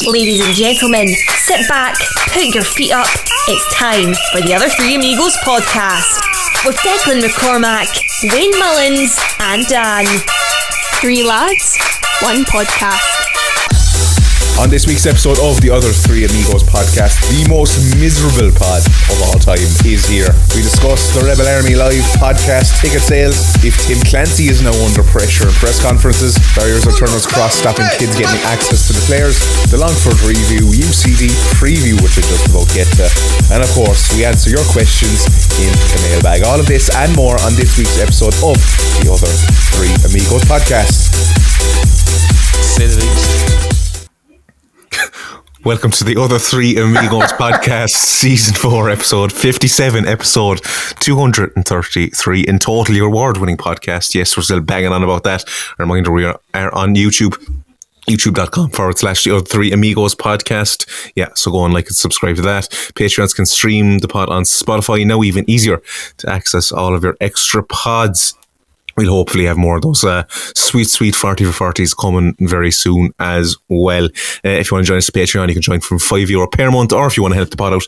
Ladies and gentlemen, sit back, put your feet up. It's time for the Other Three Amigos podcast with Declan McCormack, Wayne Mullins and Dan. Three lads, one podcast. On this week's episode of the Other Three Amigos podcast, the most miserable pod of all time is here. We discuss the Rebel Army Live podcast ticket sales, if Tim Clancy is now under pressure in press conferences, barriers or turners cross stopping kids getting access to the players, the Longford review, UCD preview, which we'll just about get to, and of course we answer your questions in the mailbag. All of this and more on this week's episode of the Other Three Amigos podcast. Say the least. Welcome to the Other Three Amigos podcast, season 4, episode 57, episode 233 in total. Your award-winning podcast. Yes, we're still banging on about that. A reminder, we are on YouTube, youtube.com/the Other Three Amigos podcast. Yeah, so go and like and subscribe to that. Patreons can stream the pod on Spotify. Now even easier to access all of your extra pods. We'll hopefully have more of those sweet 40 for 40s coming very soon as well. If you want to join us on Patreon, you can join from €5 per month, or if you want to help the pod out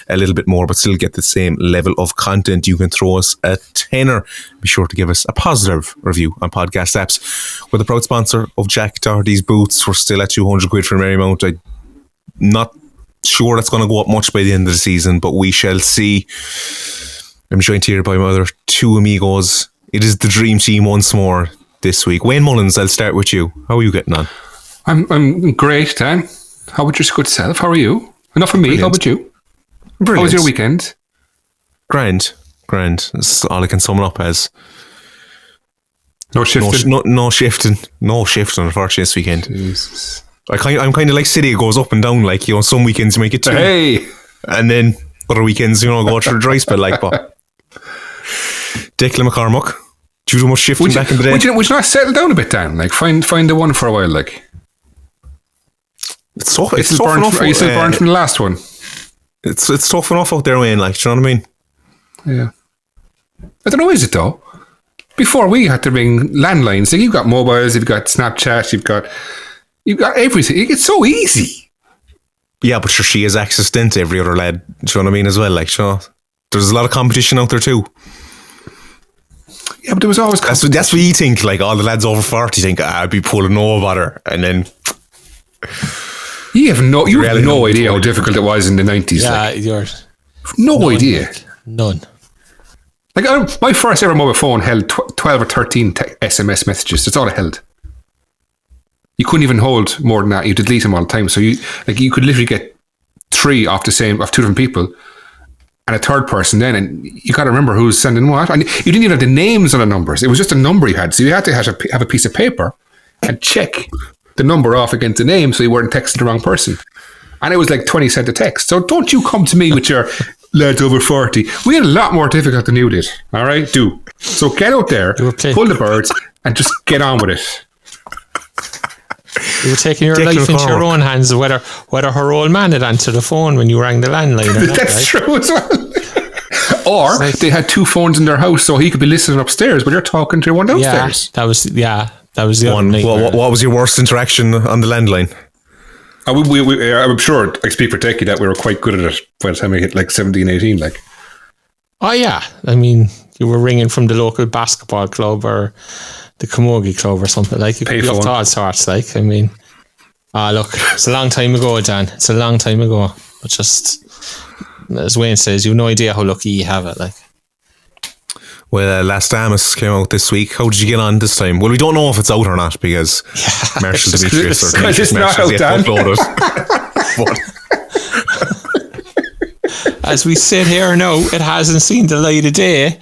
a little bit more but still get the same level of content, you can throw us a tenner. Be sure to give us a positive review on podcast apps. We're the proud sponsor of Jack Doherty's Boots. We're still at £200 for Marymount. I'm not sure that's going to go up much by the end of the season, but we shall see. I'm joined here by my other two amigos. It is the dream team once more this week. Wayne Mullins, I'll start with you. How are you getting on? I'm great, Dan. How about your good self? How are you? Enough from me. Brilliant. How about you? Brilliant. How was your weekend? Grand. That's all I can sum it up as. No shifting? No shifting, unfortunately, this weekend. Jesus. I'm kind of like City. It goes up and down. Like, you know, some weekends you might get 2. Hey! And then other weekends, you know, go through a dry spell like that. Declan McCormack, do you do much shifting back in the day? Would you not settle down a bit, Dan? Like, find the one for a while, like. It's tough enough. Are you still burned from the last one? It's tough enough out there, Wayne, like, do you know what I mean? Yeah. I don't know, is it though? Before we had to ring landlines, like, you've got mobiles, you've got Snapchat, you've got everything. It's so easy. Yeah, but sure, she has access then to every other lad, do you know what I mean, as well, like, sure. There's a lot of competition out there too. Yeah, but there was always that's what you think, like all the lads over 40 think, I'd be pulling no bother, and then you have no idea how difficult it was in the 90s. Yeah, like. No idea. None. Like, my first ever mobile phone held 12 or 13 SMS messages. That's all it held. You couldn't even hold more than that. You delete them all the time. So you could literally get 3 off 2 different people. And a third person then, and you got to remember who's sending what. And you didn't even have the names on the numbers. It was just a number you had. So you had to have a piece of paper and check the number off against the name so you weren't texting the wrong person. And it was like 20 cents a text. So don't you come to me with your lads over 40. We had a lot more difficult than you did. All right? Do. So get out there, pull the birds, and just get on with it. You were taking your life into your own hands, whether her old man had answered the phone when you rang the landline or not. That's right? True as well. Or they had 2 phones in their house, so he could be listening upstairs, but you're talking to your one downstairs. That was the one. What was your worst interaction on the landline? I'm sure, I speak for Techie, that we were quite good at it by the time we hit like 17, 18. Like. Oh yeah, I mean, you were ringing from the local basketball club or the Camogie club or something, like you could be up to all sorts, like, I mean, look, it's a long time ago, Dan, it's a long time ago, but just as Wayne says, you have no idea how lucky you have it, like. Well, Last Damus came out this week. How did you get on this time? Well, we don't know if it's out or not because Marshall Demetrius or Demetrius Marshall yet uploaded. As we sit here now, it hasn't seen the light of day.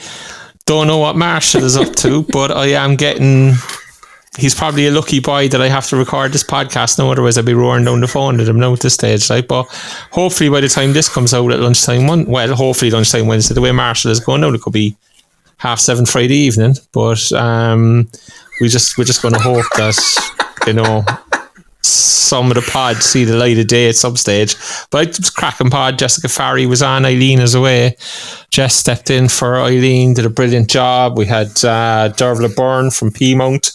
Don't know what Marshall is up to, but I am getting... He's probably a lucky boy that I have to record this podcast now, otherwise I'd be roaring down the phone at him now at this stage. Like, but hopefully by the time this comes out at lunchtime, hopefully lunchtime Wednesday, the way Marshall is going out, it could be 7:30 Friday evening. But we're just going to hope that, you know, some of the pods see the light of day at some stage. But it was a cracking pod. Jessica Farry was on. Eileen is away. Jess stepped in for Eileen, did a brilliant job. We had Dervla Byrne from Piedmont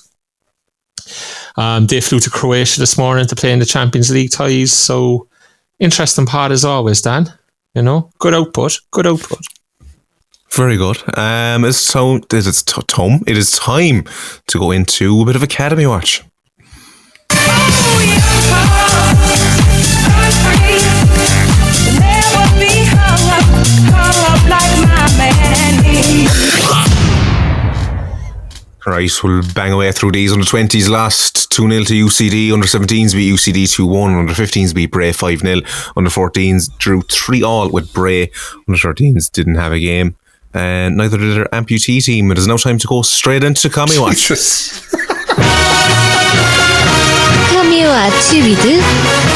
They flew to Croatia this morning to play in the Champions League ties. So interesting pod as always, Dan. You know, good output. Very good. It is time to go into a bit of Academy Watch. Right, we'll bang away through these. Under 20s lost 2-0 to UCD. Under 17s beat UCD 2-1. Under 15s beat Bray 5-0. Under 14s drew 3-3 with Bray. Under 13s didn't have a game. And neither did their amputee team. It is now time to go straight into Academy Watch. Academy Watch with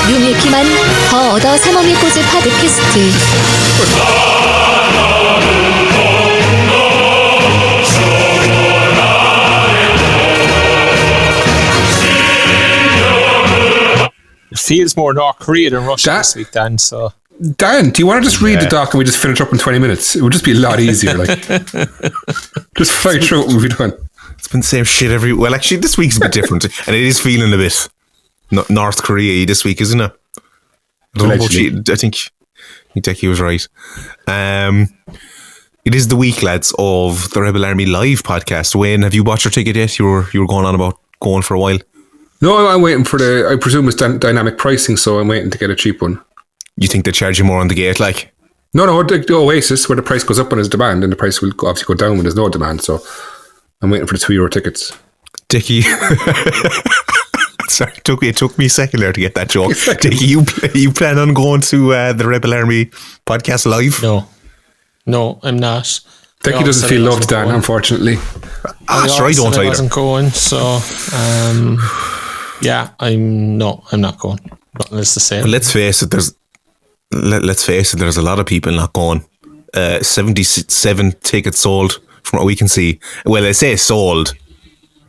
유미키만 더 얻어 삼엄이 꽂을 팟캐스트. It feels more North Korea than Russia this week, Dan. So, Dan, do you want to just read the doc and we just finish up in 20 minutes? It would just be a lot easier. Like, just fly through what we've done. It's been the same shit every... Well, actually, this week's a bit different. And it is feeling a bit North Korea this week, isn't it? I don't know about you. I think Decky was right. It is the week, lads, of the Rebel Army Live podcast. Wayne, have you bought your ticket yet? You were going on about going for a while. No, I'm waiting for I presume it's dynamic pricing, so I'm waiting to get a cheap one. You think they charge you more on the gate, like? No, the Oasis, where the price goes up when there's demand, and the price will obviously go down when there's no demand, so I'm waiting for the €2 tickets. Dickie. Sorry, it took me a second there to get that joke. Dickie, you plan on going to the Rebel Army podcast live? No, I'm not. Dickie doesn't feel loved, Dan, unfortunately. Sure, I don't either. I wasn't going, so... yeah, I'm not going. Nothing is the same. Well, let's face it. There's a lot of people not going. 77 tickets sold from what we can see. Well, I say sold.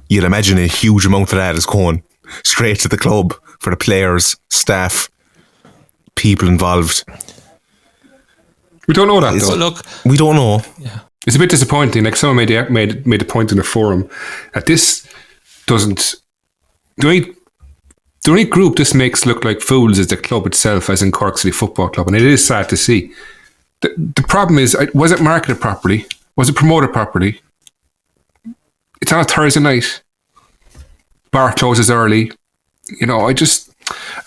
You'd imagine a huge amount of that is going straight to the club for the players, staff, people involved. We don't know that, though. Look, we don't know. Yeah. It's a bit disappointing. Like someone made a point in the forum that this doesn't. The only group this makes look like fools is the club itself, as in Cork City Football Club, and it is sad to see. The problem is, was it marketed properly? Was it promoted properly? It's on a Thursday night. Bar closes early. You know, a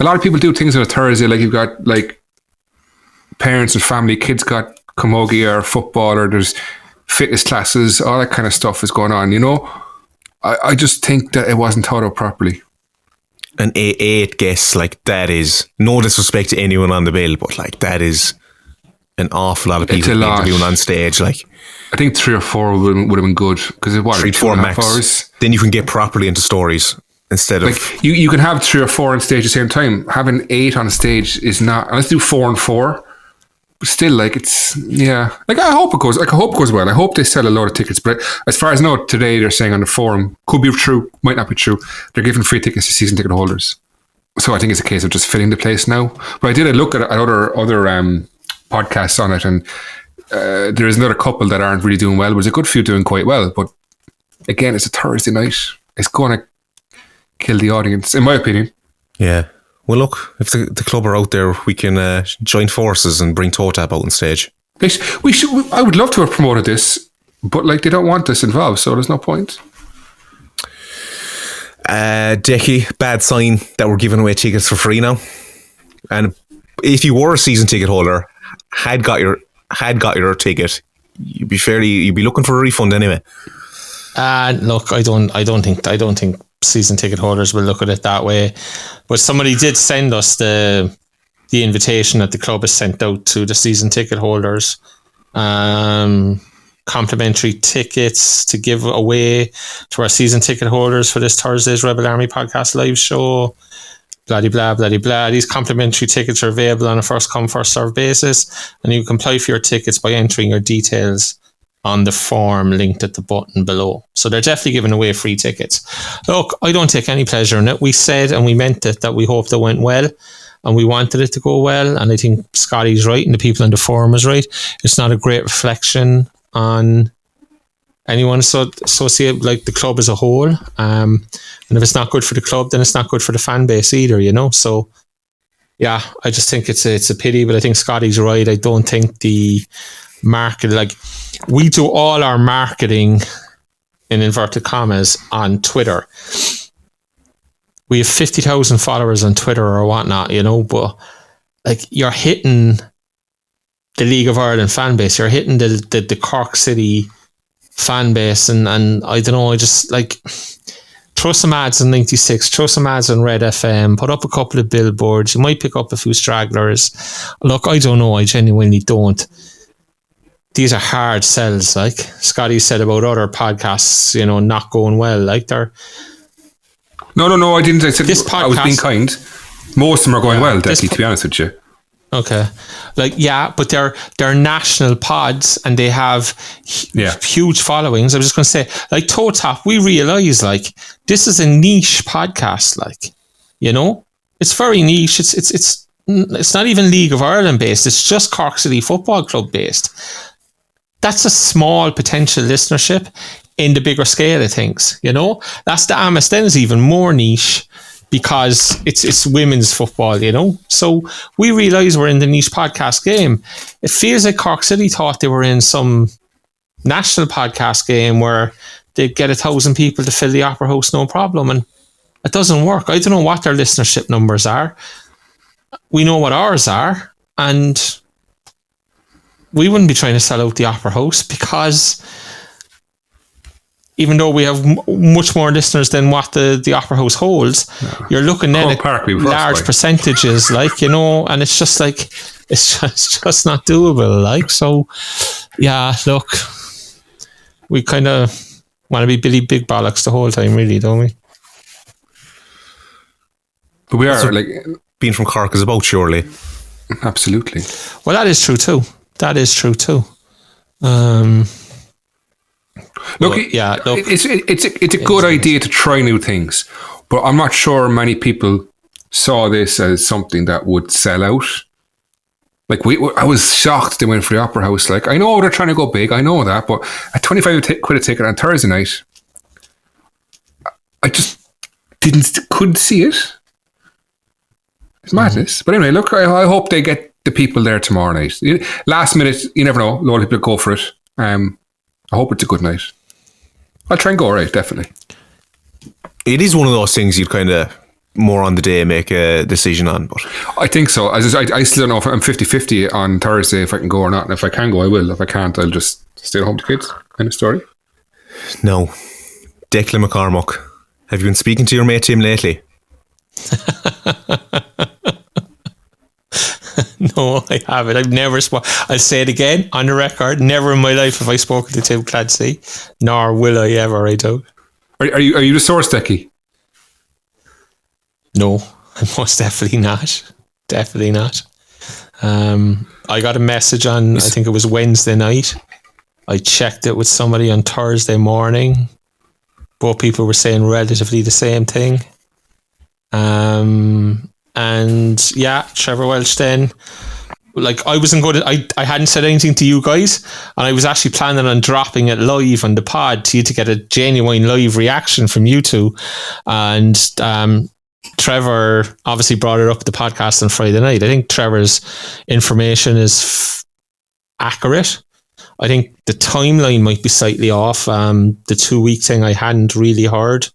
lot of people do things on a Thursday, like you've got like parents and family, kids got camogie or football, or there's fitness classes, all that kind of stuff is going on, you know? I just think that it wasn't thought out properly. And 8 guests, like, that is, no disrespect to anyone on the bill, but like, that is an awful lot of people interviewing on stage. Like, I think 3 or 4 would have been good, because it was 3-4 max. Hours. Then you can get properly into stories instead of like you can have 3 or 4 on stage at the same time. Having 8 on stage is not. Let's do 4 and 4. But still, like, it's, yeah. Like, I hope it goes well. I hope they sell a lot of tickets. But as far as I know, today they're saying on the forum, could be true, might not be true, they're giving free tickets to season ticket holders. So I think it's a case of just filling the place now. But I did look at other podcasts on it, and there is another couple that aren't really doing well. There's a good few doing quite well. But again, it's a Thursday night. It's going to kill the audience, in my opinion. Yeah. Well, look, if the club are out there, we can join forces and bring TOTAP out on stage. We should. I would love to have promoted this, but like they don't want us involved, so there's no point. Decky, bad sign that we're giving away tickets for free now. And if you were a season ticket holder, had got your ticket, you'd be looking for a refund anyway. Look, I don't think season ticket holders will look at it that way. But somebody did send us the invitation that the club has sent out to the season ticket holders. Complimentary tickets to give away to our season ticket holders for this Thursday's Rebel Army podcast live show. Blah, blah, blah. These complimentary tickets are available on a first come, first served basis, and you can apply for your tickets by entering your details on the form linked at the button below. So they're definitely giving away free tickets. Look, I don't take any pleasure in it. We said and we meant it that we hoped it went well, and we wanted it to go well, and I think Scotty's right and the people in the forum is right. It's not a great reflection on anyone associate like the club as a whole. And if it's not good for the club, then it's not good for the fan base either, you know. So yeah, I just think it's a pity, but I think Scotty's right. I don't think the market, like, we do all our marketing in inverted commas on Twitter. We have 50,000 followers on Twitter or whatnot, you know, but like, you're hitting the League of Ireland fan base, you're hitting the Cork City fan base, and I don't know, I just like, throw some ads on 96, throw some ads on Red FM, put up a couple of billboards, you might pick up a few stragglers. Look, I don't know, I genuinely don't. These are hard sells, like Scotty said about other podcasts, you know, not going well. Like, they're... No, I didn't. I said this podcast, I was being kind. Most of them are going well, Decky, to be honest with you. Okay. Like, yeah, but they're national pods and they have huge followings. I was just going to say, like, TOTAP, we realise, like, this is a niche podcast, like, you know? It's very niche. It's not even League of Ireland based. It's just Cork City Football Club based. That's a small potential listenership in the bigger scale of things, you know? That's the Amos Den's even more niche because it's women's football, you know? So we realise we're in the niche podcast game. It feels like Cork City thought they were in some national podcast game where they'd get 1,000 people to fill the Opera House, no problem. And it doesn't work. I don't know what their listenership numbers are. We know what ours are, and we wouldn't be trying to sell out the Opera House because even though we have much more listeners than what the Opera House holds, you're looking at large percentages, like, you know, and it's just like, it's just not doable. Like, so yeah, look, we kind of want to be Billy Big Bollocks the whole time, really, don't we? But we are, like, being from Cork is about, surely. Absolutely. Well, that is true too. Look, it's a good idea to try new things, but I'm not sure many people saw this as something that would sell out. Like, I was shocked they went for the Opera House. Like, I know they're trying to go big, I know that, but at 25 quid a ticket on Thursday night, I just couldn't see it. It's madness. But anyway, look, I hope they get the people there tomorrow night. Last minute, you never know. A lot of people go for it. I hope it's a good night. I'll try and go, right, definitely. It is one of those things you'd kind of more on the day make a decision on. But I think so. I still don't know if I'm 50-50 on Thursday if I can go or not. And if I can go, I will. If I can't, I'll just stay at home with the kids. End of story. No. Declan McCormack, have you been speaking to your mate Tim lately? No, I haven't. I've never I'll say it again on the record. Never in my life have I spoken to Tim Clancy, nor will I ever. I doubt. Are you the source, Decky? No, I'm most definitely not. Definitely not. I got a message on, I think it was Wednesday night. I checked it with somebody on Thursday morning. Both people were saying relatively the same thing. And yeah, Trevor Welch then, like, I wasn't going to, I hadn't said anything to you guys, and I was actually planning on dropping it live on the pod to get a genuine live reaction from you two. And Trevor obviously brought it up at the podcast on Friday night. I think Trevor's information is accurate. I think the timeline might be slightly off. The 2 week thing I hadn't really heard.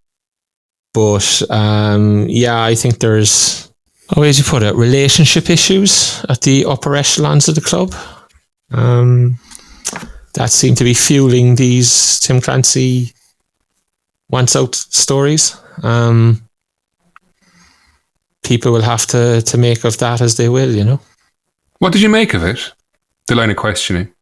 But yeah, I think there's, how would you put it, relationship issues at the upper echelons of the club. That seem to be fueling these Tim Clancy wants out stories. People will have to make of that as they will, you know. What did you make of it? The line of questioning.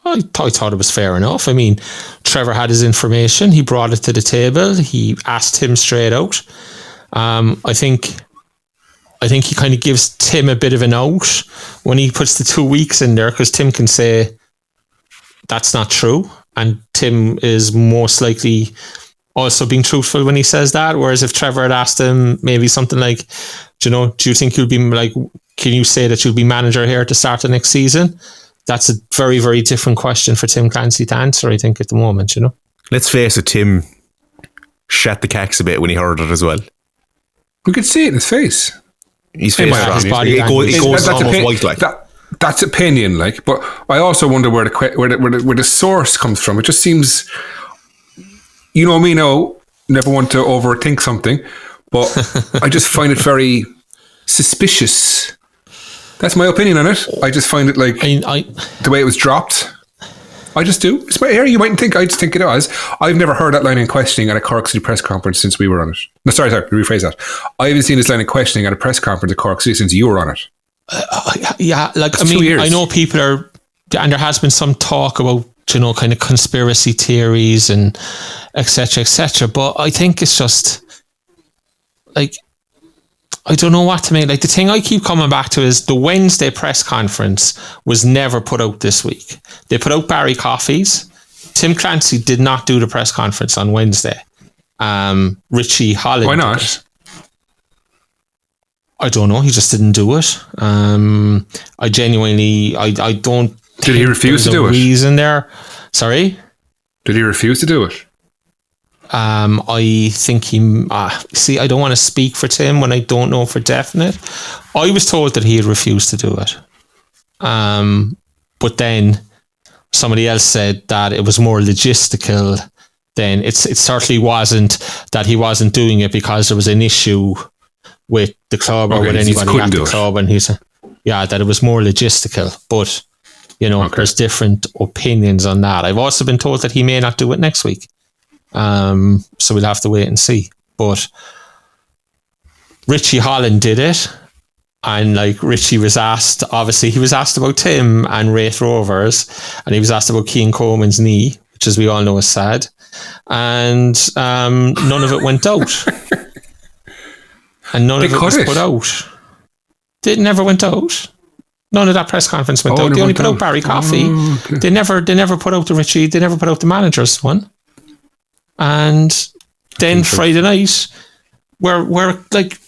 I thought it was fair enough. I mean, Trevor had his information. He brought it to the table. He asked him straight out. I think he kind of gives Tim a bit of an out when he puts the 2 weeks in there, because Tim can say that's not true, and Tim is most likely also being truthful when he says that. Whereas if Trevor had asked him maybe something like, do you think you'll be like, can you say that you'll be manager here at the start of next season? That's a very, very different question for Tim Clancy to answer, I think, at the moment, you know. let's face it, Tim shat the cacks a bit when he heard it as well. We could see it in his face. His face his body it goes almost white like. That's opinion, like. But I also wonder where the source comes from. It just seems, you know me now, never want to overthink something, but I just find it very suspicious. That's my opinion on it. I just find it like the way it was dropped. I just do. It's my area. You mightn't think. I just think it was. I've never heard that line in questioning at a Cork City press conference since we were on it. No, sorry, rephrase that. I haven't seen this line of questioning at a press conference at Cork City since you were on it. Yeah, like, That's 2 years. I know people are, and there has been some talk about, you know, kind of conspiracy theories and et cetera, but I think it's just, like, I don't know what to make. Like, the thing I keep coming back to is the Wednesday press conference was never put out this week. They put out Barry Coffey's. Tim Clancy did not do the press conference on Wednesday. Richie Holland. Why not? I don't know. He just didn't do it. I genuinely, I don't. Did he refuse to do it? Reason there? Sorry. Did he refuse to do it? I think he. See, I don't want to speak for Tim when I don't know for definite. I was told that he had refused to do it. But then somebody else said that it was more logistical. Then it certainly wasn't that he wasn't doing it because there was an issue with the club or with anybody at the club, and he said, yeah, that it was more logistical. But you know, there's different opinions on that. I've also been told that he may not do it next week. So we'll have to wait and see. But Richie Holland did it, and like Richie was asked, obviously he was asked about Tim and Wraith Rovers, and he was asked about Keane Coleman's knee, which as we all know is sad, and none of it went out. And none of it was put out. It never went out. None of that press conference went out. They only put out Barry Coffey. Okay. They never put out the Richie. They never put out the manager's one. And then Friday night, we're like,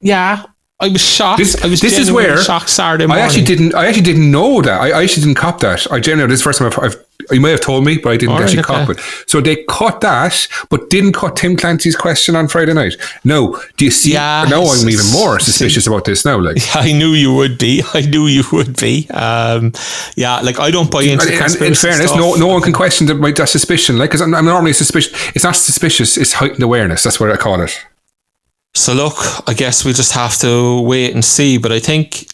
yeah, I was shocked. This is where shocked Saturday morning. I actually didn't know that. I actually didn't cop that. I genuinely, this is the first time you may have told me, but I didn't cop it. So they cut that, but didn't cut Tim Clancy's question on Friday night. No, do you see? Yeah, now I'm even more suspicious about this now. Like, I knew you would be. Yeah, like I don't buy into conspiracy. In fairness, stuff. no one can question that suspicion. Like, because I'm normally suspicious. It's not suspicious. It's heightened awareness. That's what I call it. So look, I guess we just have to wait and see. But I think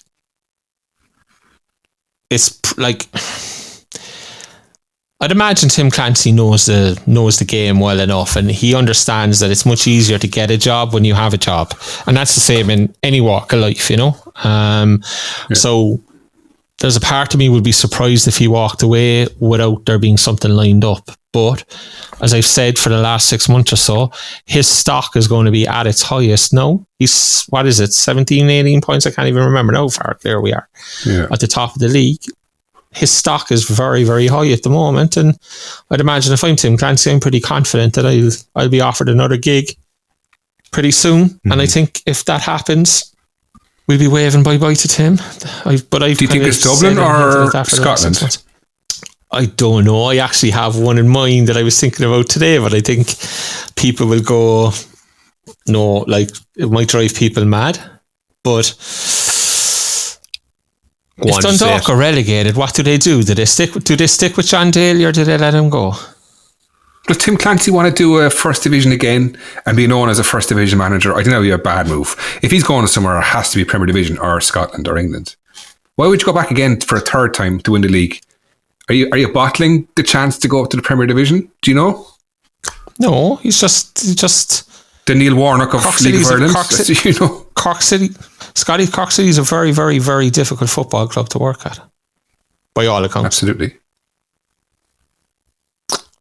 it's like, I'd imagine Tim Clancy knows the game well enough, and he understands that it's much easier to get a job when you have a job, and that's the same in any walk of life, you know. So there's a part of me would be surprised if he walked away without there being something lined up. But as I've said for the last 6 months or so, his stock is going to be at its highest now. He's, what is it, 17, 18 points? I can't even remember how far clear we are at the top of the league. His stock is very, very high at the moment. And I'd imagine if I'm Tim Clancy, I'm pretty confident that I'll be offered another gig pretty soon. Mm-hmm. And I think if that happens, we'll be waving bye-bye to Tim. Do you think it's Dublin or Scotland? I don't know. I actually have one in mind that I was thinking about today, but I think people will go, no, like it might drive people mad. But if Dundalk are relegated, what do? Do they stick with John Daly, or do they let him go? Does Tim Clancy want to do a first division again and be known as a first division manager? I think that would be a bad move. If he's going somewhere, it has to be Premier Division or Scotland or England. Why would you go back again for a third time to win the league? Are you bottling the chance to go up to the Premier Division? Do you know? No, he's just the Neil Warnock of League of Ireland. You know, Cork City is a very, very, very difficult football club to work at, by all accounts. Absolutely.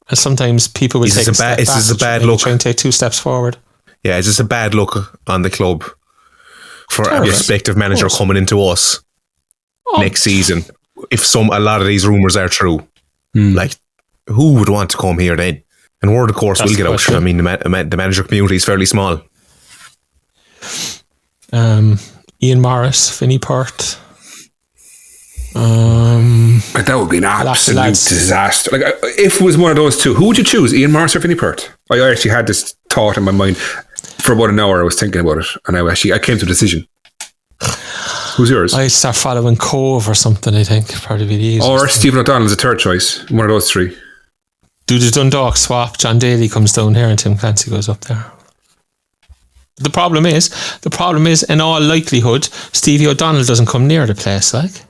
And sometimes people will take a bad look. Try and take 2 steps forward. Yeah, it's just a bad look on the club for a prospective manager coming into us next season. If a lot of these rumours are true, like who would want to come here then? And word, of course, will get out. I mean, the manager community is fairly small. Ian Morris, Vinnie Pert. That would be an absolute disaster. Like, if it was one of those two, who would you choose, Ian Morris or Vinnie Perth? I actually had this thought in my mind for about an hour. I was thinking about it, and I came to a decision. Who's yours? I'd start following Cove or something, I think. Probably be the easiest. Or Stephen O'Donnell's a third choice. One of those three. Do the Dundalk swap. John Daly comes down here and Tim Clancy goes up there. The problem is, in all likelihood, Stevie O'Donnell doesn't come near the place, like.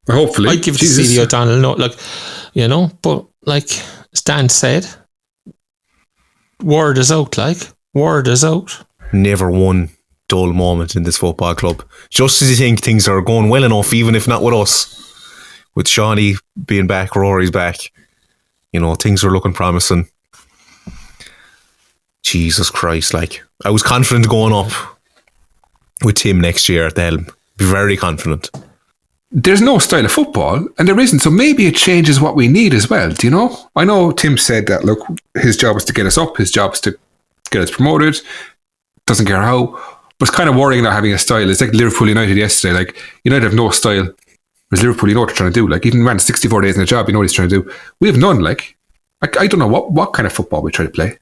Hopefully. I'd give it to Stevie O'Donnell, no, like, you know, but like as Dan said, word is out, like. Word is out. Never one dull moment in this football club. Just as you think things are going well enough, even if not with us. With Shawnee being back, Rory's back. You know, things are looking promising. Jesus Christ, like, I was confident going up with Tim next year at the helm. Be very confident. There's no style of football, and there isn't, so maybe it changes what we need as well, do you know? I know Tim said that, look, his job is to get us up, his job is to get us promoted, doesn't care how, but it's kind of worrying not having a style. It's like Liverpool United yesterday, like, United have no style, whereas Liverpool, you know what they're trying to do, like, even ran 64 days in a job, you know what he's trying to do. We have none, like, I don't know what kind of football we try to play.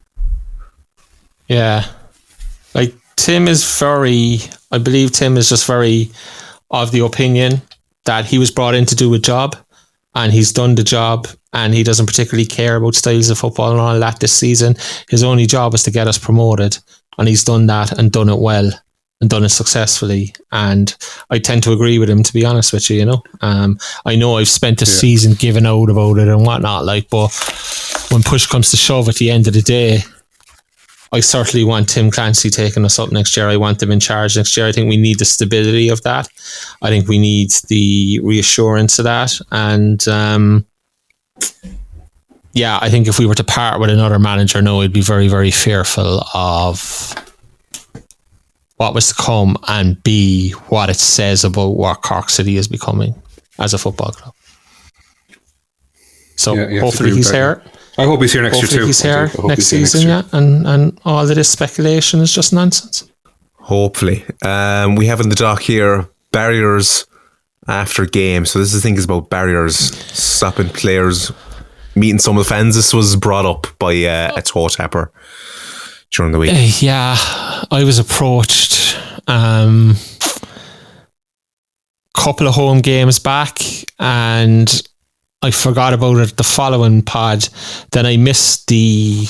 Yeah. Like, I believe Tim is just very of the opinion that he was brought in to do a job and he's done the job and he doesn't particularly care about styles of football and all that this season. His only job is to get us promoted, and he's done that and done it well and done it successfully. And I tend to agree with him, to be honest with you, you know. I know I've spent the season giving out about it and whatnot, like, but when push comes to shove at the end of the day, I certainly want Tim Clancy taking us up next year. I want them in charge next year. I think we need the stability of that. I think we need the reassurance of that. And I think if we were to part with another manager, no, I'd be very, very fearful of what was to come and B, what it says about what Cork City is becoming as a football club. So hopefully he's here. I hope he's here next year too. He's here next season, yeah. And all of this speculation is just nonsense. Hopefully. We have in the doc here barriers after game. So this, I think, is about barriers stopping players meeting some of the fans. This was brought up by a TOTAPper during the week. I was approached couple of home games back and I forgot about it the following pod. Then I missed the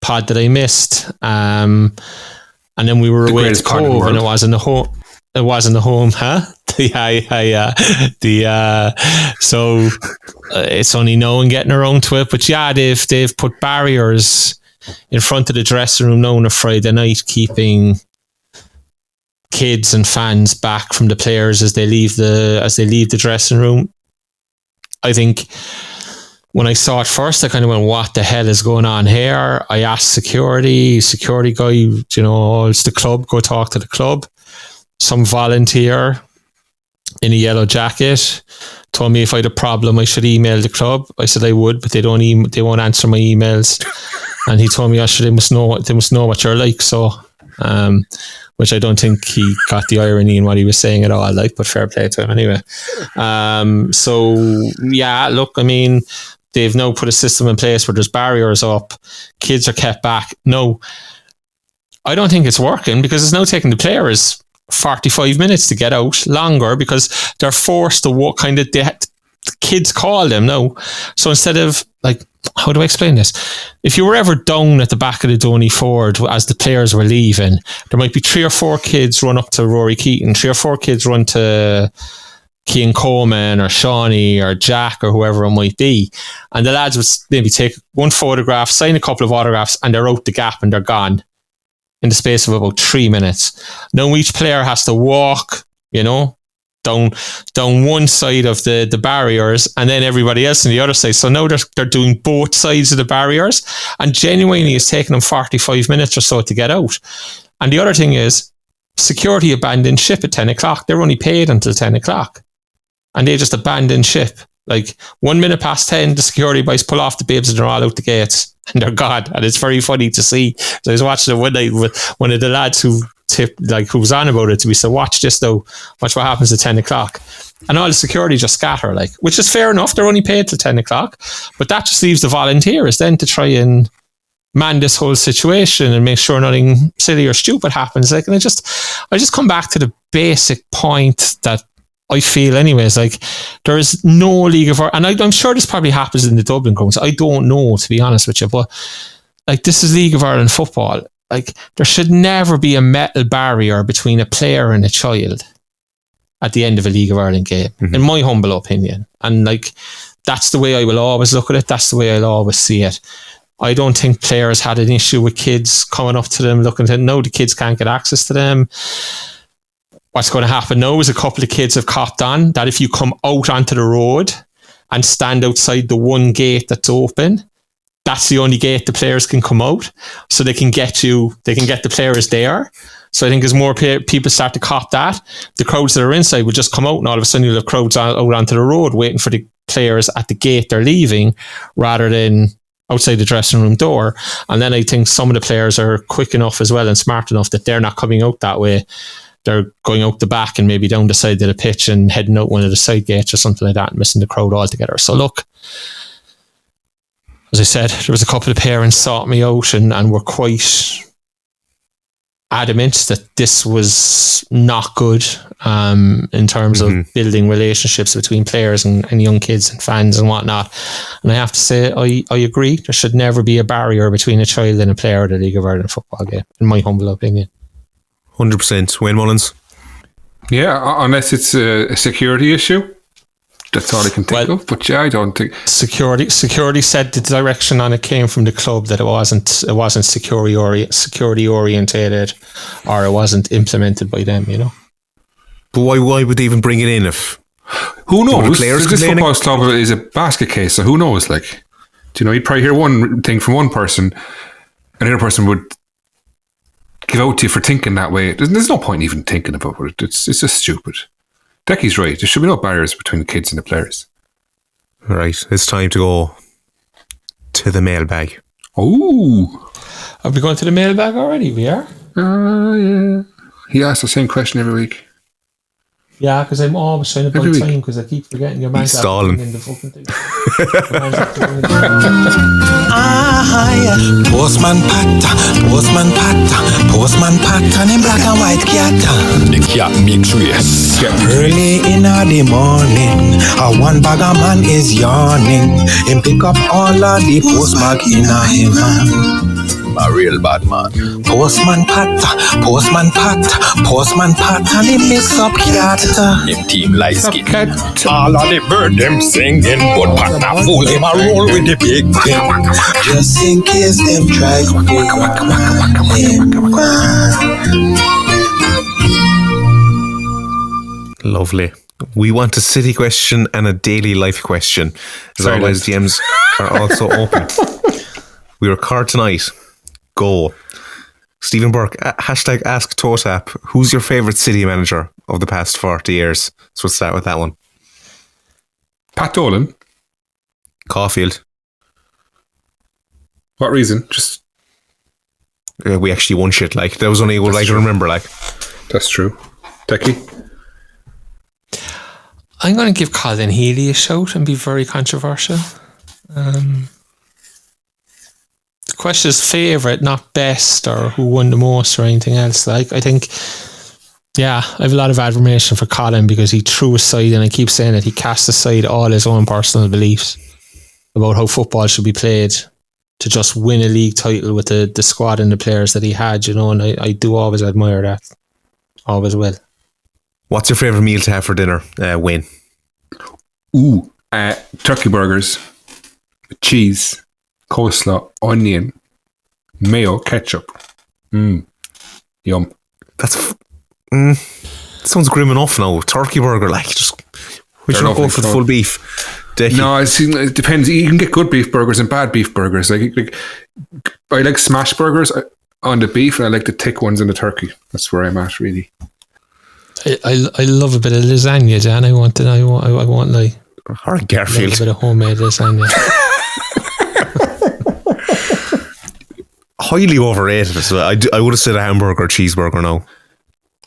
pod that I missed. And then we were away to Cove and it wasn't the home. It wasn't the home, huh? So it's only knowing getting around to it. But yeah, they've put barriers in front of the dressing room now on a Friday night, keeping kids and fans back from the players as they leave the dressing room. I think when I saw it first, I kind of went, what the hell is going on here? I asked security guy, you know, it's the club, go talk to the club. Some volunteer in a yellow jacket told me if I had a problem, I should email the club. I said I would, but they won't answer my emails. And he told me, they must know what you're like. So, which I don't think he got the irony in what he was saying at all, like, but fair play to him anyway. So yeah, look, I mean, they've now put a system in place where there's barriers up, kids are kept back. No, I don't think it's working because it's now taking the players 45 minutes to get out, longer, because they're forced to walk, the kids call them now. So instead of, like, how do I explain this? If you were ever down at the back of the Donny Ford as the players were leaving, there might be 3 or 4 kids run up to Rory Keaton, 3 or 4 kids run to Cian Coleman or Shawnee or Jack or whoever it might be. And the lads would maybe take one photograph, sign a couple of autographs, and they're out the gap and they're gone in the space of about 3 minutes. Now each player has to walk, you know, down one side of the barriers and then everybody else on the other side. So now they're doing both sides of the barriers, and genuinely it's taking them 45 minutes or so to get out. And the other thing is, security abandoned ship at 10 o'clock. They're only paid until 10 o'clock. And they just abandoned ship. Like 1 minute past 10, the security boys pull off the bibs and they're all out the gates and they're gone. And it's very funny to see. So I was watching it one night with one of the lads who tip, like who was on about it, to be so watch this though, watch what happens at 10 o'clock. And all the security just scatter, like, which is fair enough. They're only paid till 10 o'clock, but that just leaves the volunteers then to try and man this whole situation and make sure nothing silly or stupid happens. Like, and I just come back to the basic point that I feel anyways, like there is no League of Ireland, and I'm sure this probably happens in the Dublin grounds. I don't know, to be honest with you, but like this is League of Ireland football. Like there should never be a metal barrier between a player and a child at the end of a League of Ireland game, in my humble opinion. And like that's the way I will always look at it. That's the way I'll always see it. I don't think players had an issue with kids coming up to them, looking to them. No, the kids can't get access to them. What's going to happen now is a couple of kids have copped on that if you come out onto the road and stand outside the one gate that's open, that's the only gate the players can come out. So they can get the players there. So I think as more people start to cop that, the crowds that are inside will just come out, and all of a sudden you'll have crowds out onto the road waiting for the players at the gate they're leaving rather than outside the dressing room door. And then I think some of the players are quick enough as well and smart enough that they're not coming out that way. They're going out the back and maybe down the side of the pitch and heading out one of the side gates or something like that and missing the crowd altogether. So look, as I said, there was a couple of parents sought me out and were quite adamant that this was not good in terms of building relationships between players and young kids and fans and whatnot. And I have to say, I agree. There should never be a barrier between a child and a player at a League of Ireland football game, in my humble opinion. 100%. Wayne Mullins? Yeah, unless it's a security issue. That's all I can think of. But yeah, I don't think security said the direction on it came from the club, that it wasn't security orientated, or it wasn't implemented by them, you know. But why would they even bring it in if who knows? Players this football club is a basket case, so who knows? Like, do you know, you'd probably hear one thing from one person and another person would give out to you for thinking that way. There's no point even thinking about it. It's just stupid. Decky's right. There should be no barriers between the kids and the players. Right, it's time to go to the mailbag. Oh, are we going to the mailbag already? We are? Yeah. He asks the same question every week. Yeah, because I'm always trying to buy time because I keep forgetting your man. He's stalling. In the fucking thing. Postman pattern in black and white cat. The cat makes race. Early in the morning, one bag of man is yawning. Him pick up all of the postmark in him hand. A real bad man. Postman pattern, and he mix up cat. Him team light skin. All of the bird them singing, but Patta fool him a roll with the big thing. Just in case them try to Lovely. We want a city question and a daily life question. As always, DMs are also open. We record tonight. Go. Stephen Burke, hashtag ask TOTAP. Who's your favourite city manager of the past 40 years? So let's start with that one. Pat Dolan. Caulfield. What reason? Just we actually won shit. Like, that was only a good way to remember. Like, that's true. Decky. I'm going to give Colin Healy a shout and be very controversial. The question is favourite, not best, or who won the most or anything else. Like, I think, yeah, I have a lot of admiration for Colin because he threw aside, and I keep saying it, he cast aside all his own personal beliefs about how football should be played to just win a league title with the squad and the players that he had, you know, and I do always admire that. Always will. What's your favourite meal to have for dinner, Wayne? Turkey burgers with cheese, coleslaw, onion, mayo, ketchup. Yum. That sounds grim enough now. Turkey burger, like, just we should not go for the full beef. No, it depends. You can get good beef burgers and bad beef burgers. Like I like smash burgers on the beef, and I like the thick ones in the turkey. That's where I'm at, really. I love a bit of lasagna, Dan. I won't lie. Or Garfield. A bit of homemade lasagna. Highly overrated as well. I would have said a hamburger or cheeseburger now.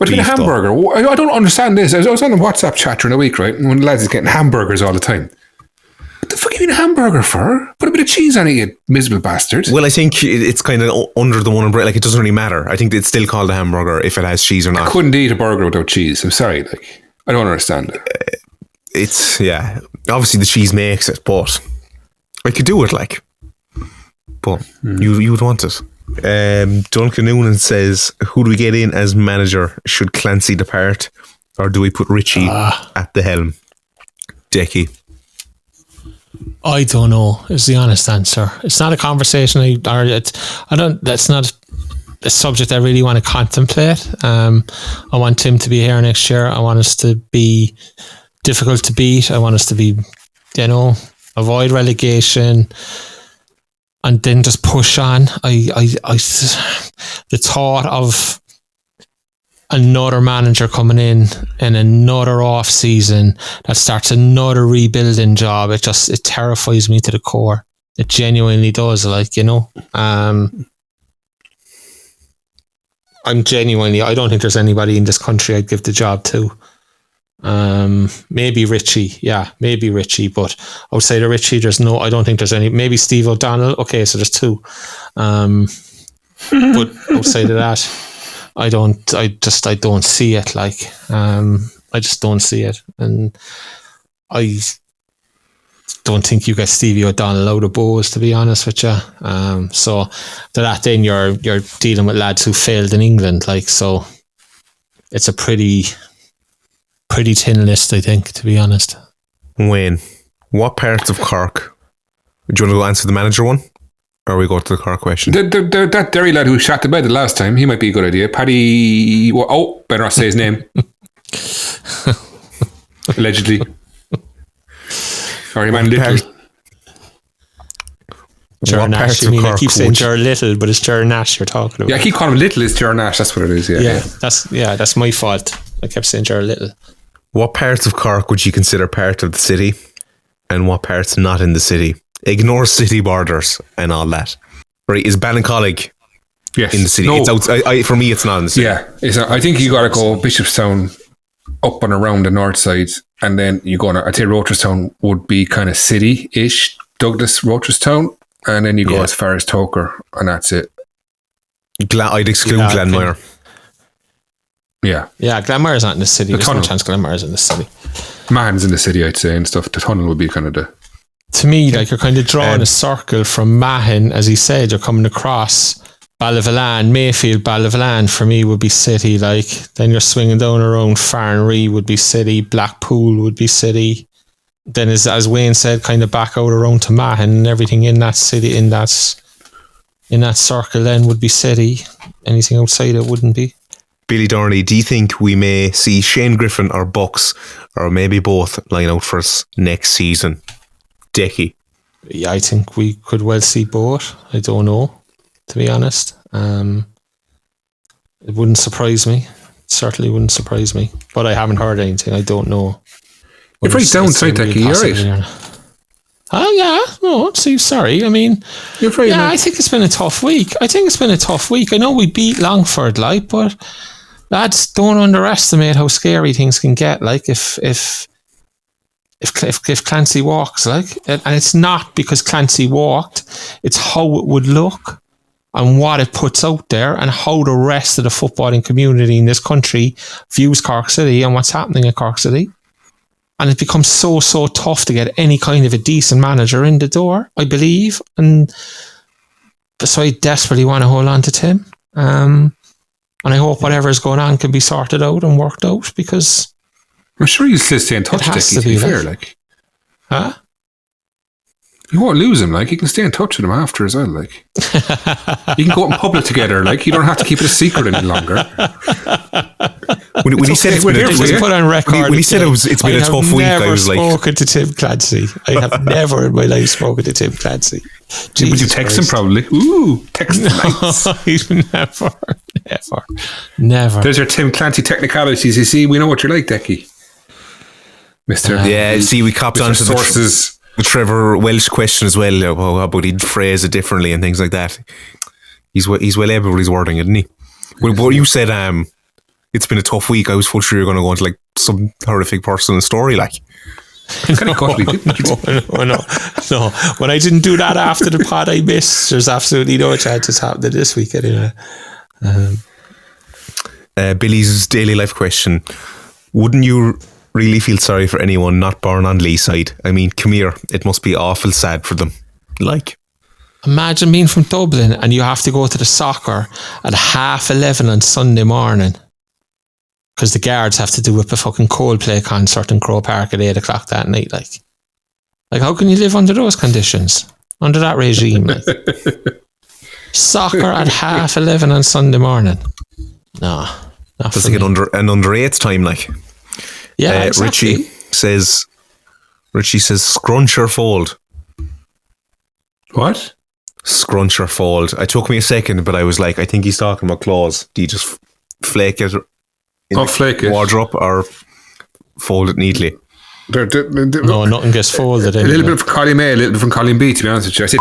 But a hamburger, I don't understand this. I was on a WhatsApp chat during the week, right? And one of the lads is getting hamburgers all the time. What the fuck are you eating a hamburger for? Put a bit of cheese on it, you miserable bastard. Well, I think it's kind of under the one umbrella. Like, it doesn't really matter. I think it's still called a hamburger if it has cheese or not. I couldn't eat a burger without cheese. I'm sorry. Like, I don't understand it. It's, yeah. Obviously, the cheese makes it, but I could do it, like. But you would want it. Duncan Noonan says, who do we get in as manager? Should Clancy depart? Or do we put Richie at the helm? Decky. I don't know, is the honest answer. It's not a conversation that's not a subject I really want to contemplate. I want Tim to be here next year. I want us to be difficult to beat. I want us to be, avoid relegation and then just push on. The thought of another manager coming in another off season that starts another rebuilding job, it terrifies me to the core. It genuinely does. I don't think there's anybody in this country I'd give the job to. Maybe Richie, but I would say to Richie, I don't think there's any. Maybe Steve O'Donnell. Okay, so there's two. But I would say to that, I don't see it. I just don't see it, and I don't think you get Stevie O'Donnell out of Bowes, to be honest with you. So to that, then you're dealing with lads who failed in England, so it's a pretty thin list, I think, to be honest. Wayne, what parts of Cork? Do you want to go answer the manager one? Or we go to the Cork question? That Derry lad who shot the bed the last time, he might be a good idea. Paddy... better not say his name. Allegedly. Sorry, man, Little. Ger Nash, I keep saying Ger Little, but it's Ger Nash you're talking about. Yeah, I keep calling him Little, it's Ger Nash, that's what it is, yeah. That's my fault. I kept saying Ger Little. What parts of Cork would you consider part of the city? And what parts not in the city? Ignore city borders and all that. Right, is Ballincollig in the city? No. It's outside. For me, it's not in the city. Yeah, I think you got to go Bishopstown up and around the north side, and then you go on, I'd say Rochestown would be kind of city-ish, Douglas, Rochestown, and then you go as far as Toker, and that's it. I'd exclude Glenmire. Yeah, Glenmire's not in the city. There's no chance Glenmire's in the city. Mahon's in the city, I'd say, and stuff. The tunnel would be kind of the... To me, you're kind of drawing a circle from Mahon, as he said, you're coming across Ballyvalan, Mayfield, Ballyvalan for me would be city, then you're swinging down around Farnree would be city, Blackpool would be city. Then as Wayne said, kind of back out around to Mahon, and everything in that city, in that circle then would be city. Anything outside it wouldn't be. Billy Dorney, do you think we may see Shane Griffin or Bucks, or maybe both, line out for us next season? Decky. Yeah, I think we could well see both. I don't know, to be honest. It wouldn't surprise me. It certainly wouldn't surprise me. But I haven't heard anything. I don't know. You're very down tonight, Decky. You're right. Oh, yeah. No, see, sorry. I mean, you're very I think it's been a tough week. I know we beat Longford, but lads, don't underestimate how scary things can get. If Clancy walks, and it's not because Clancy walked, it's how it would look and what it puts out there and how the rest of the footballing community in this country views Cork City and what's happening at Cork City. And it becomes so tough to get any kind of a decent manager in the door, I believe. And so I desperately want to hold on to Tim. And I hope whatever is going on can be sorted out and worked out, because I'm sure you'll still stay in touch, Dickie, to be fair, Huh? You won't lose him, you can stay in touch with him after as well, You can go out in public together, you don't have to keep it a secret any longer. When he said it's been put on record. When he said it's been a tough week, I was like, I have never spoken to Tim Clancy. I have never in my life spoken to Tim Clancy. Would you text him probably? Ooh, text him. Never. There's your Tim Clancy technicalities. You see, we know what you're like, Decky. Mr. We copped onto sources. The Trevor Welsh question as well, how about he'd phrase it differently and things like that. He's well able with his wording, isn't he? What you said, it's been a tough week. I was full sure you're going to go into like some horrific personal story, like. No. When I didn't do that after the pod I missed, there's absolutely no chance it's happening this week anyway. Billy's daily life question: wouldn't you really feel sorry for anyone not born on Lee's side? I mean, come here, it must be awful sad for them. Like, imagine being from Dublin and you have to go to the soccer at 11:30 on Sunday morning because the guards have to do a fucking Coldplay concert in Crow Park at 8 o'clock that night. Like how can you live under those conditions, under that regime? Like? Soccer at 11:30 on Sunday morning. No, not does for it get me. under 8's time, like? Yeah, exactly. Richie says scrunch or fold. What? Scrunch or fold. It took me a second, but I was like, I think he's talking about clothes. Do you just flake it in flake it. wardrobe or fold it neatly? No, nothing gets folded. A little bit of column A, a little bit from column B, to be honest with you. I see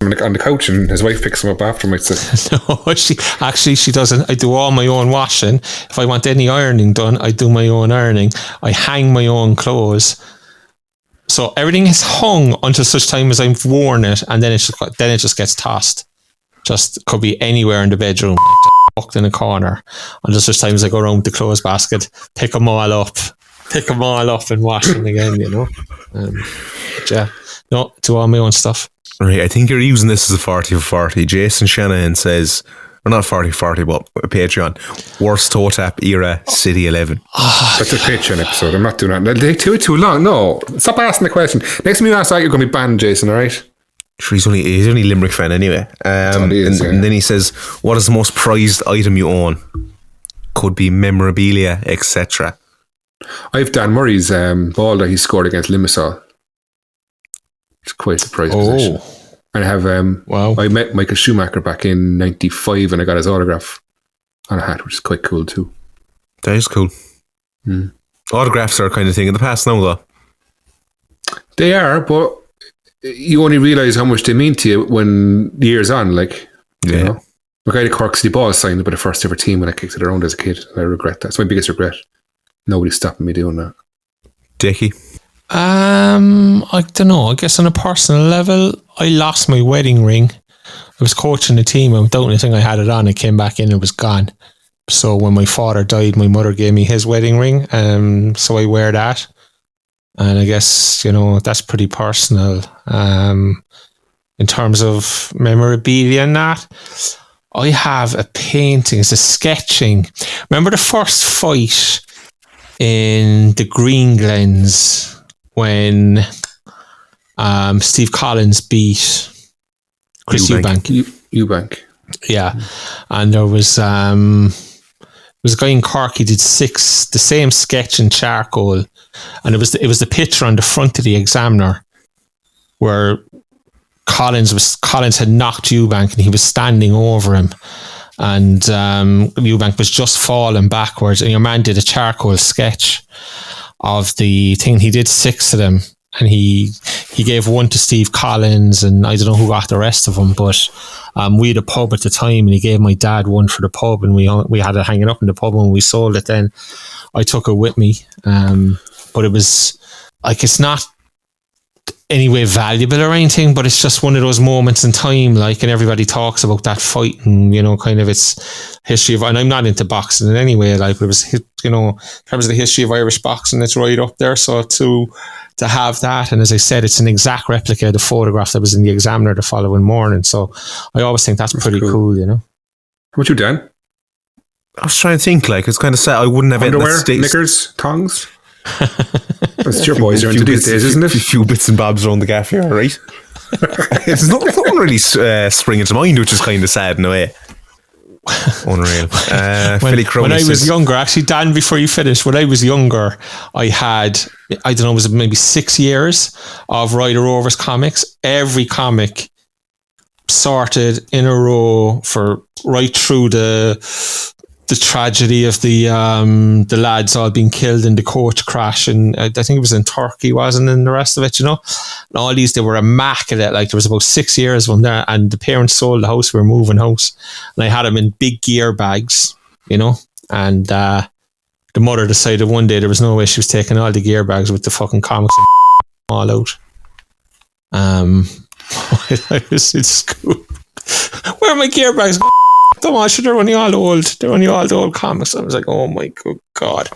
on the couch and his wife picks him up after him. No, she doesn't. I do all my own washing. If I want any ironing done, I do my own ironing. I hang my own clothes. So everything is hung until such time as I've worn it, and then it just gets tossed. Just could be anywhere in the bedroom, like tucked in a corner. And just such time as I go around with the clothes basket, pick them all up, and wash them again. You know, yeah, no, do all my own stuff. Right, I think you're using this as a 40 for 40. Jason Shanahan says, or not 40 for 40, but a Patreon. Worst TOTAP era, City 11. That's a Patreon episode. I'm not doing that. They'll take too long. No, stop asking the question. Next time you ask that, you're going to be banned, Jason, all right? Sure, he's only Limerick fan anyway. And then he says, what is the most prized item you own? Could be memorabilia, etc. I've Dan Murray's ball that he scored against Limassol. It's quite a prized possession. And I have, I met Michael Schumacher back in 95 and I got his autograph on a hat, which is quite cool too. That is cool. Autographs are a kind of thing in the past now, though. They are, but you only realise how much they mean to you when the year's on, like, you know. Like I had a Cork City Ball signed by the first ever team when I kicked it around as a kid. I regret that. It's my biggest regret. Nobody's stopping me doing that. Dickie? I don't know. I guess on a personal level, I lost my wedding ring. I was coaching the team. I don't think I had it on. I came back in and it was gone. So when my father died, my mother gave me his wedding ring. So I wear that. And I guess, you know, that's pretty personal. In terms of memorabilia and that, I have a painting. It's a sketching. Remember the first fight in the Green Glens when Steve Collins beat Chris Eubank. Yeah. And there was a guy in Cork, he did the same sketch in charcoal, and it was the picture on the front of the Examiner where Collins had knocked Eubank and he was standing over him, and Eubank was just falling backwards, and your man did a charcoal sketch of the thing. He did 6 of them, and he gave one to Steve Collins, and I don't know who got the rest of them, but we had a pub at the time, and he gave my dad one for the pub, and we had it hanging up in the pub. When we sold it, then I took it with me, but it was like, it's not anyway valuable or anything, but it's just one of those moments in time, like, and everybody talks about that fight, and, you know, kind of its history of, and I'm not into boxing in any way, like, but it was, you know, in terms of the history of Irish boxing, it's right up there. So to have that, and as I said, it's an exact replica of the photograph that was in the Examiner the following morning. So I always think that's pretty cool, you know. How about you, Dan? I was trying to think, like, it's kind of sad. I wouldn't have underwear, knickers, tongs. That's your boys are into these days, isn't it? A few bits and bobs around the gaff here, right? It's not really springing to mind, which is kind of sad in a way. Unreal. When I was younger, actually, Dan, before you finish, when I was younger, I had, I don't know, was it maybe 6 years of Ryder Rovers comics. Every comic sorted in a row for right through the tragedy of the lads all being killed in the coach crash, and I think it was in Turkey, wasn't it, and the rest of it, you know. And all these, they were immaculate. Like, there was about 6 years of them there, and the parents sold the house, we were moving house, and I had them in big gear bags, you know, And the mother decided one day there was no way she was taking all the gear bags with the fucking comics all out. I was in school. Where are my gear bags? Come on, they're only all old. They're only all the old comics. I was like, oh my good God.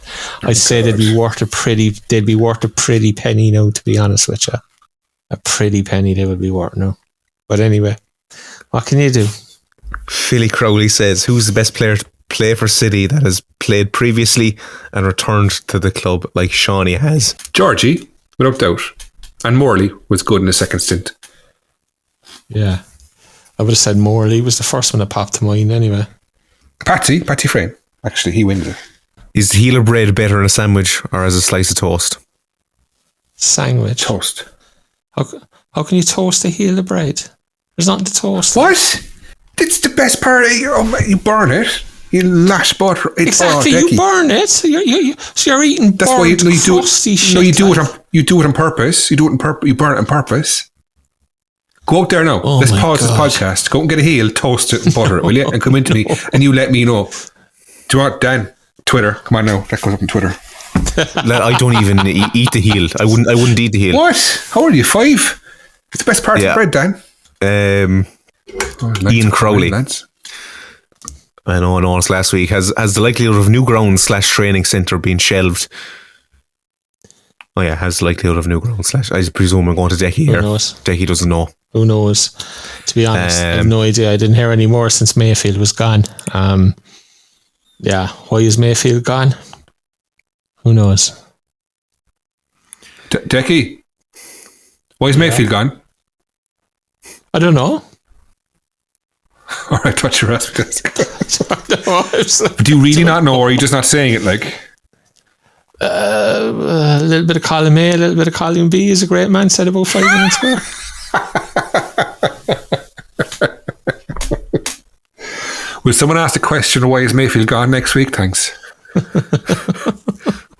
I'd say they'd be worth a pretty penny now, to be honest with you. A pretty penny they would be worth now. But anyway, what can you do? Philly Crowley says, who's the best player to play for City that has played previously and returned to the club like Shawnee has? Georgie, without doubt. And Morley was good in the second stint. Yeah. I would have said Morley was the first one that popped to mind anyway. Patsy Frame. Actually, he wins it. Is heel of bread better in a sandwich or as a slice of toast? Sandwich. Toast. How can you toast a heel of bread? There's nothing to toast. What? It's the best part. You burn it. You lash butter. Exactly, you burn it. So you're eating. That's why you do it. No, you do it on purpose. You do it on purpose. You burn it on purpose. Go out there now. Let's pause this podcast. Go and get a heel, toast it, and butter it, will you? And come into me, and you let me know. Do you want Dan? Twitter. Come on now. That goes up on Twitter. I don't even eat the heel. I wouldn't eat the heel. What? How old are you? 5? It's the best part of the bread, Dan. Ian Crowley. I know, I noticed last week. Has the likelihood of new ground / training centre being shelved? Oh yeah, has the likelihood of new ground / I presume we're going to Decky here. Who knows? Decky doesn't know. Who knows? To be honest, I have no idea. I didn't hear any more since Mayfield was gone. Yeah, why is Mayfield gone? Who knows? Decky, why is Mayfield gone? I don't know. All right, what's your answer? Do you really not know, or are you just not saying it like? A little bit of column A, a little bit of column B, as a great man said about 5 minutes ago. Will someone ask the question, why is Mayfield gone next week? Thanks.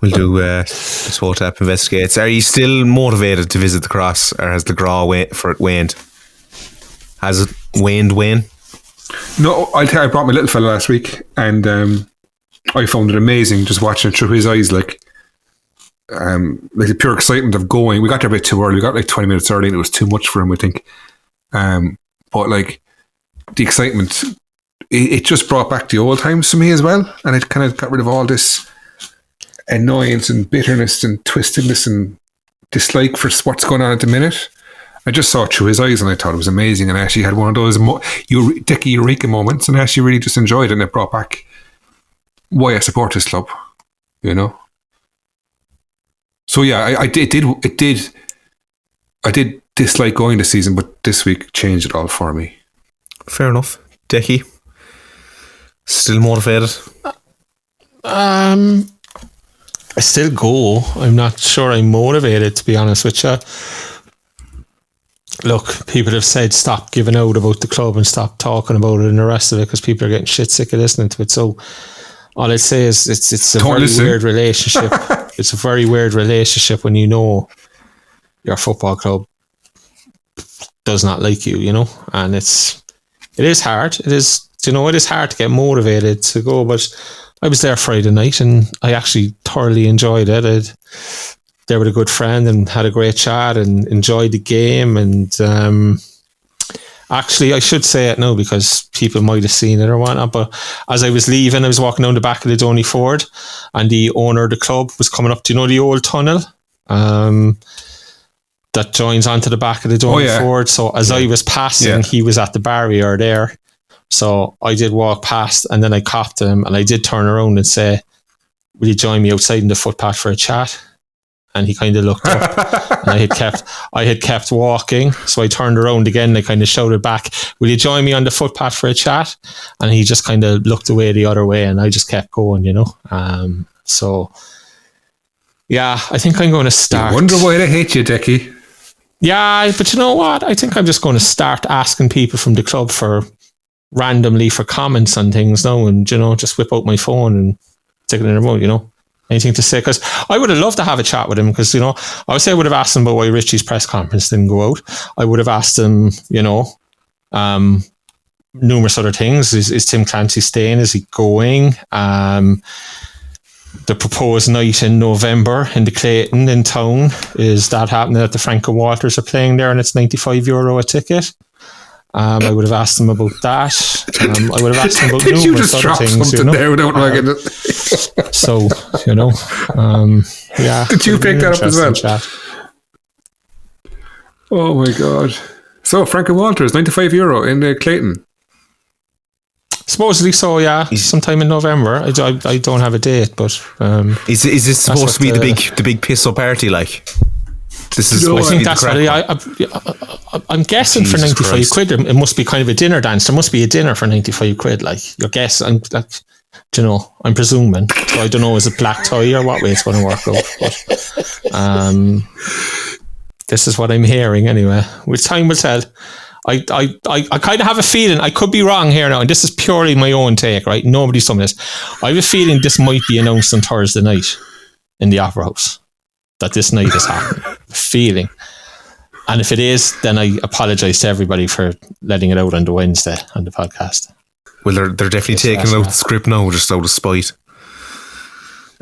We'll do TOTAP investigates. Are you still motivated to visit the cross, or has the graw waned? Has it waned, Wayne? No, I'll tell you, I brought my little fella last week, and I found it amazing just watching it through his eyes, like the pure excitement of going. We got there a bit too early. We got like 20 minutes early, and it was too much for him, I think. But like the excitement, it just brought back the old times for me as well, and it kind of got rid of all this annoyance and bitterness and twistedness and dislike for what's going on at the minute. I just saw it through his eyes, and I thought it was amazing, and I actually had one of those Dickie Eureka moments, and I actually really just enjoyed it, and it brought back why I support this club, you know. So yeah, I did dislike going this season, but this week changed it all for me. Fair enough. Decky, still motivated? I still go. I'm not sure I'm motivated, to be honest with you. Look, people have said stop giving out about the club and stop talking about it and the rest of it, because people are getting shit sick of listening to it. So all I'd say is it's a very weird relationship. It's a very weird relationship when you know your football club does not like you, you know, and it is hard. It is, you know, it is hard to get motivated to go, but I was there Friday night and I actually thoroughly enjoyed it. There with a good friend and had a great chat and enjoyed the game. And actually, I should say it now because people might have seen it or whatnot, but as I was leaving, I was walking down the back of the Donny Ford, and the owner of the club was coming up. Do you know the old tunnel that joins onto the back of the Donny Ford? So as I was passing, he was at the barrier there. So I did walk past, and then I copped him, and I did turn around and say, "Will you join me outside in the footpath for a chat?" And he kind of looked up, and I had kept walking. So I turned around again and I kind of shouted back, "Will you join me on the footpath for a chat?" And he just kind of looked away the other way, and I just kept going, you know. So yeah, I think I'm going to start. I wonder why they hate you, Decky. Yeah, but you know what? I think I'm just going to start asking people from the club randomly for comments on things now, and, you know, just whip out my phone and stick it in the remote, you know. Anything to say? Because I would have loved to have a chat with him, because, you know, I would say I would have asked him about why Richie's press conference didn't go out. I would have asked him, you know, numerous other things. Is Tim Clancy staying? Is he going? The proposed night in November in the Clayton in town, is that happening that the Franco Walters are playing there and it's €95 a ticket? I would have asked him about that. I would have asked him about Did you numerous just other drop things. something there without knowing it? So, yeah. Did you pick that up as well? Chat. Oh my God. So, Franco Walters, €95 in Clayton. Supposedly so, yeah. Sometime in November. I don't have a date, but is this supposed to be the big piss up party? Like, this is. I think that's what I'm guessing. Jesus for 95 Christ. quid. It must be kind of a dinner dance. There must be a dinner for 95 quid. Like, your guess. I'm presuming. So I don't know. Is it black tie or what way it's going to work out? But this is what I'm hearing anyway. Which time will tell. I kind of have a feeling, I could be wrong here now, and this is purely my own take, right? Nobody's done this. I have a feeling this might be announced on Thursday night in the Opera House, that this night is happening. Feeling. And if it is, then I apologise to everybody for letting it out on the Wednesday on the podcast. Well, they're definitely taking out the script now, just out of spite.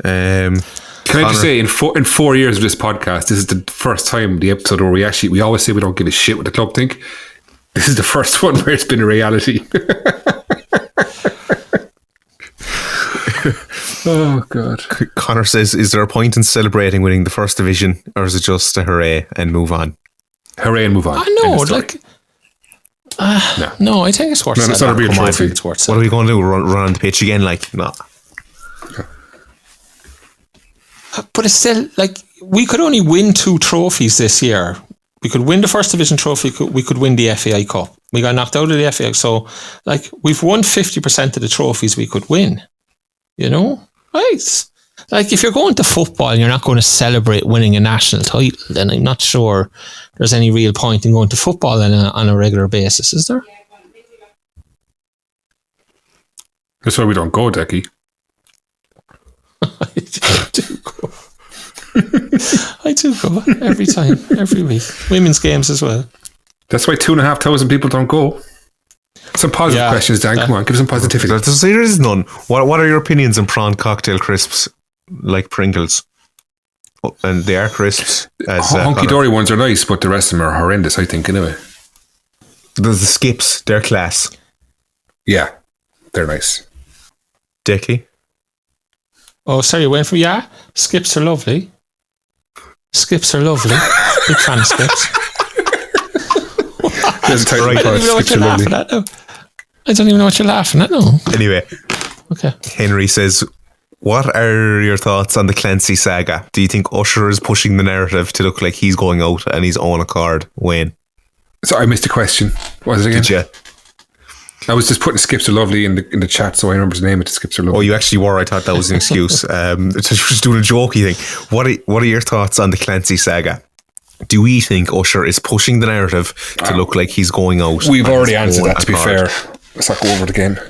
Can I just say, in 4 years of this podcast, this is the first time, the episode where we always say we don't give a shit what the club think. This is the first one where it's been a reality. Oh, God. Connor says, is there a point in celebrating winning the first division, or is it just a hooray and move on? Hooray and move on. I know, like... No, I think it's worth it's not a real trophy. It's worth what are we going to do? Run on the pitch again? Like, no. But it's still, like, we could only win 2 trophies this year. We could win the first division trophy, we could win the FAI Cup. We got knocked out of the FAI, so, like, we've won 50% of the trophies we could win. You know? Right. Like, if you're going to football and you're not going to celebrate winning a national title, then I'm not sure there's any real point in going to football on a regular basis, is there? That's why we don't go, Decky. I do go every time, every week. Women's games as well. That's why 2,500 people don't go. Some positive questions, Dan. Come on, give some positivity. There is none. What are your opinions on prawn cocktail crisps, like Pringles? Oh, and they are crisps. Honky dory ones are nice, but the rest of them are horrendous, I think, anyway. There's the skips, they're class. Yeah, they're nice. Decky? Oh, sorry, you went for skips are lovely. Skips are lovely. Big fan of skips. There's a title I don't even know what you're laughing at now. I don't even know what you're laughing at now. Anyway, okay. Henry says, what are your thoughts on the Clancy saga? Do you think Usher is pushing the narrative to look like he's going out and his own accord? Wayne? Sorry, I missed the question. What was it again? Did you? I was just putting Skips Are Lovely in the chat, so I remember his name. It's Skips Are Lovely. Oh, you actually were. I thought that was an excuse. Just doing a jokey thing. What are your thoughts on the Clancy saga? Do we think Usher is pushing the narrative to look like he's going out? We've already answered that, to be fair. Let's not go over it again.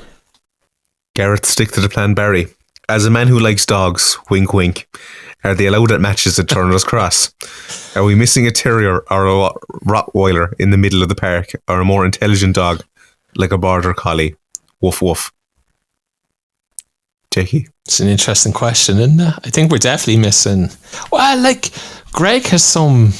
Garrett, stick to the plan, Barry. As a man who likes dogs, wink wink, are they allowed at matches at Turner's Cross? Are we missing a terrier or a Rottweiler in the middle of the park, or a more intelligent dog like a border collie? Woof woof. Jackie? It's an interesting question, isn't it? I think we're definitely missing... Well, like, Greg has some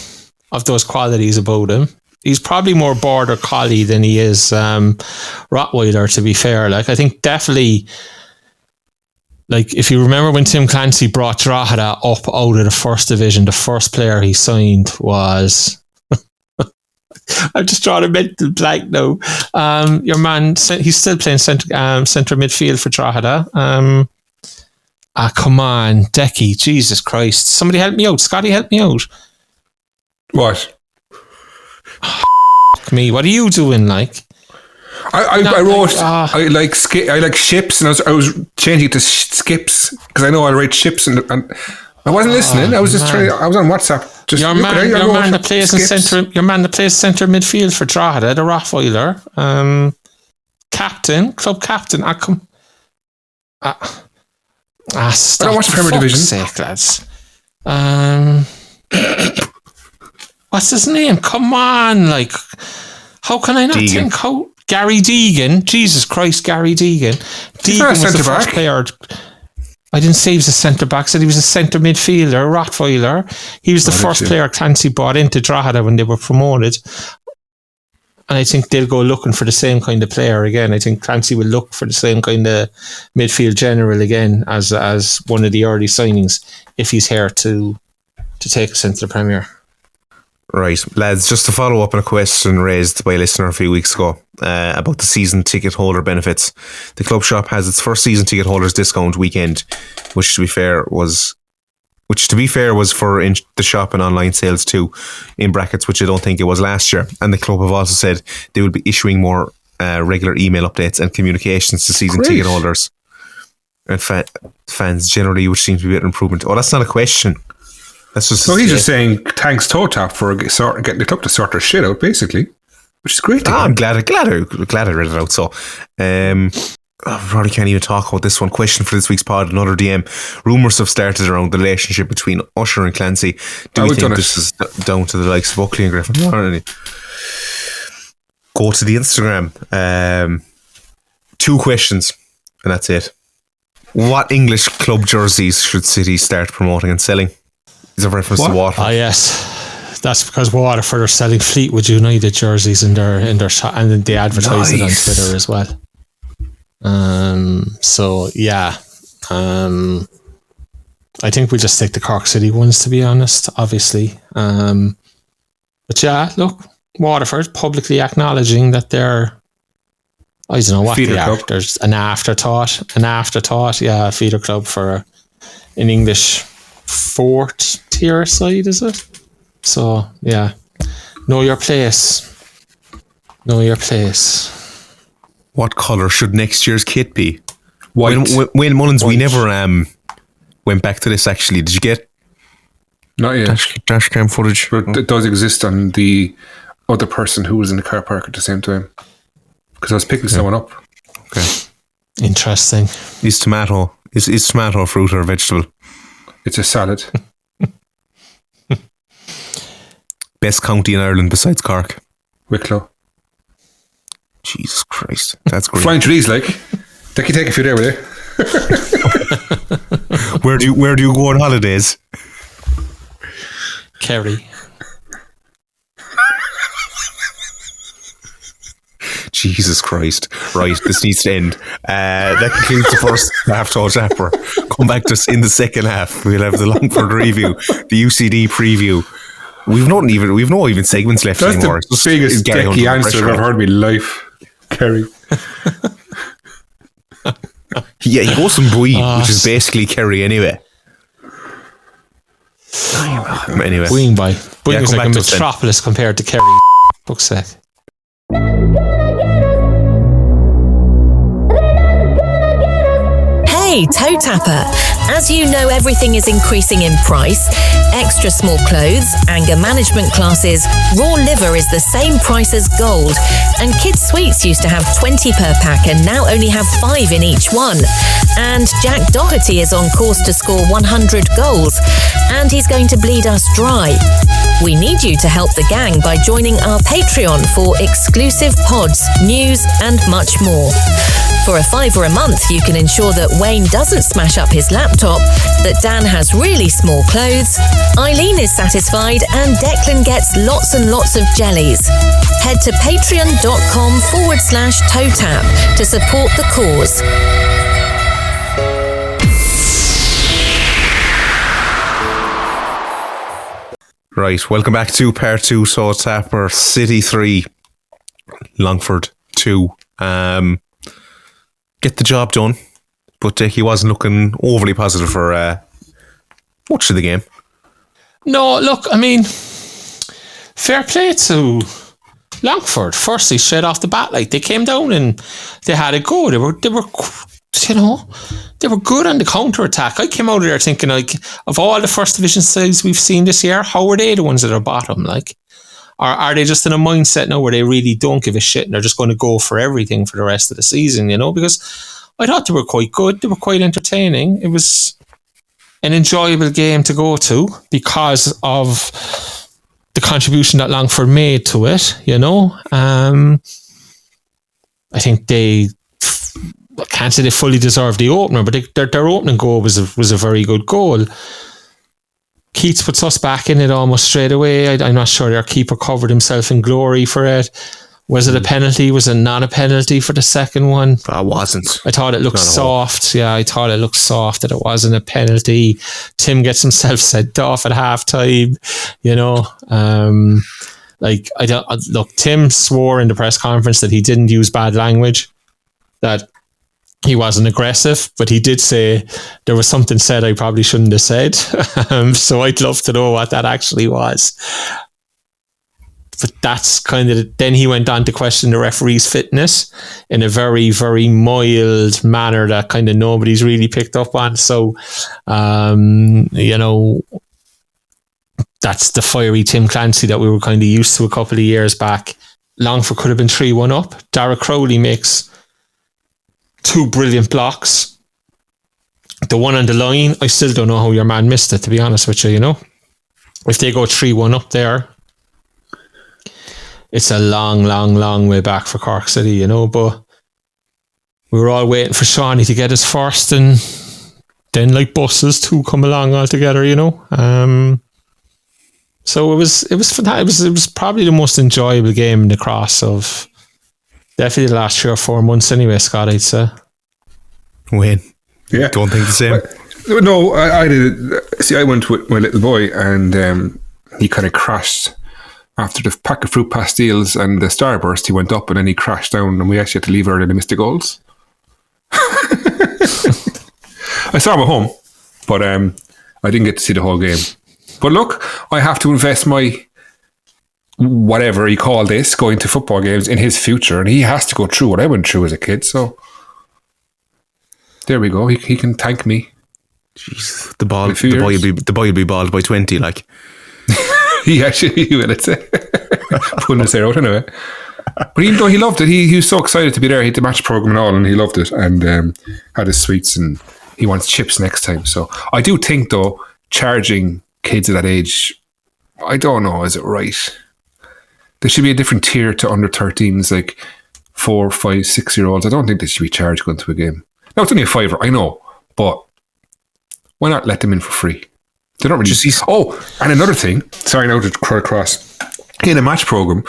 of those qualities about him. He's probably more border collie than he is Rottweiler, to be fair. Like, I think definitely... Like, if you remember when Tim Clancy brought Drogheda up out of the first division, the first player he signed was... I'm just drawing a mental blank now. Your man, he's still playing centre midfield for Drogheda. Come on, Decky, Jesus Christ. Somebody help me out. Scotty, help me out. What? Me, what are you doing, like? I wrote I like ships, and I was changing it to skips because I know I write ships, and I wasn't listening. I was just trying. I was on WhatsApp. Just your man that plays in centre. Your man that plays centre midfield for Drogheda, the Rottweiler, club captain. Stop. I don't watch Premier Division. Sake, lads. What's his name? Come on, like, how can I not think? How Gary Deegan, Jesus Christ, Gary Deegan. Deegan was the first player. I didn't say he was a centre back. I said he was a centre midfielder, Rottweiler. He was the first player Clancy brought into Drogheda when they were promoted. And I think they'll go looking for the same kind of player again. I think Clancy will look for the same kind of midfield general again as one of the early signings if he's here to take us into the Premier. Right, lads, just to follow up on a question raised by a listener a few weeks ago about the season ticket holder benefits. The club shop has its first season ticket holders discount weekend, which to be fair was for in the shop and online sales too, in brackets, which I don't think it was last year. And the club have also said they will be issuing more regular email updates and communications to season ticket holders and fans generally, which seems to be an improvement. Oh, that's not a question. That's just. So he's just saying thanks TOTAP for getting the club to sort their shit out, basically, which is great. I'm glad I read it out. So, I probably can't even talk about this one. Question for this week's pod, another DM. Rumours have started around the relationship between Usher and Clancy. Do you think this is down to the likes of Buckley and Griffin? Go to the Instagram. 2 questions, and that's it. What English club jerseys should City start promoting and selling? Is a reference to Waterford. Ah, yes. That's because Waterford are selling Fleetwood United jerseys in their shop, and then they advertise it on Twitter as well. So yeah, I think we'll just take the Cork City ones, to be honest, obviously. But yeah, look, Waterford publicly acknowledging that they're, I don't know what feeder they are. Club. There's an afterthought. Yeah, a feeder club for an English 4th tier side, is it? So yeah, know your place. What colour should next year's kit be? White. Wayne Mullins, white. We never went back to this actually. Did you get not yet dash cam footage? But it does exist on the other person who was in the car park at the same time, because I was picking someone up. Okay, interesting. Is tomato a fruit or a vegetable? It's a salad. Best county in Ireland besides Cork? Wicklow. Jesus Christ, that's great. Flying trees, like. Take a few there with you. Where do you go on holidays? Kerry. Jesus Christ. Right, this needs to end. That concludes the first half TOTAP. Come back to us in the second half. We'll have the Longford review, the UCD preview. We've not even segments left anymore. That's the biggest decky answer I've ever heard in my life. Kerry. Yeah, he goes from Bui, which is basically Kerry anyway. Anyway. Bui is like a metropolis compared to Kerry. Fuck's sake. Hey, toe tapper. As you know, everything is increasing in price. Extra small clothes, anger management classes, raw liver is the same price as gold. And kids' sweets used to have 20 per pack and now only have 5 in each one. And Jack Doherty is on course to score 100 goals. And he's going to bleed us dry. We need you to help the gang by joining our Patreon for exclusive pods, news, and much more. For a $5 a month, you can ensure that Wayne doesn't smash up his laptop, that Dan has really small clothes, Eileen is satisfied, and Declan gets lots and lots of jellies. Head to patreon.com/TOTAP to support the cause. Right, welcome back to part 2, TOTAP, City 3, Longford 2. Get the job done, but he wasn't looking overly positive for much of the game. No, look, I mean, fair play to Longford. Firstly, straight off the bat, like they came down and they had a go. They were, you know, they were good on the counter attack. I came out of there thinking, like, of all the first division sides we've seen this year, how are they the ones that are bottom? Like, or are they just in a mindset now where they really don't give a shit and they're just going to go for everything for the rest of the season, you know? Because I thought they were quite good. They were quite entertaining. It was an enjoyable game to go to because of the contribution that Longford made to it, you know? I think I can't say they fully deserved the opener, but their opening goal was a very good goal. Keats puts us back in it almost straight away. I'm not sure their keeper covered himself in glory for it. Was it a penalty? Was it not a penalty for the second one? It wasn't. I thought it looked soft. Yeah, I thought it looked soft that it wasn't a penalty. Tim gets himself sent off at halftime. Tim swore in the press conference that he didn't use bad language, that he wasn't aggressive, but he did say there was something said I probably shouldn't have said. So I'd love to know what that actually was. But that's kind of... Then he went on to question the referee's fitness in a very, very mild manner that kind of nobody's really picked up on. So, that's the fiery Tim Clancy that we were kind of used to a couple of years back. Longford could have been 3-1 up. Dara Crowley makes 2 brilliant blocks. The one on the line, I still don't know how your man missed it, to be honest with you, If they go 3-1 up there, it's a long, long, long way back for Cork City, but we were all waiting for Shawnee to get his first, and then like buses, 2 come along altogether, So it was fantastic. It was probably the most enjoyable game in the cross of definitely the last 3 or 4 months anyway, Scott, I'd say. Wayne, yeah, don't think the same. No, I did. See, I went with my little boy, and he kind of crashed after the pack of fruit pastilles and the starburst. He went up and then he crashed down, and we actually had to leave early and missed the goals. I saw him at home, but I didn't get to see the whole game. But look, I have to invest my whatever you call this, going to football games, in his future, and he has to go through what I went through as a kid. So there we go. He can thank me. Jeez, the boy will be bald by 20, like. He will, I'd say. Pulling his hair out anyway. But even though he loved it, he was so excited to be there. He had the match program and all, and he loved it, and had his sweets, and he wants chips next time. So I do think, though, charging kids at that age, I don't know, is it right? There should be a different tier to under 13s, like 4, 5, 6-year-olds. I don't think they should be charged going to a game. Now, it's only a $5, I know, but why not let them in for free? They don't really see. Oh, and another thing, sorry now to cut across, in a match program,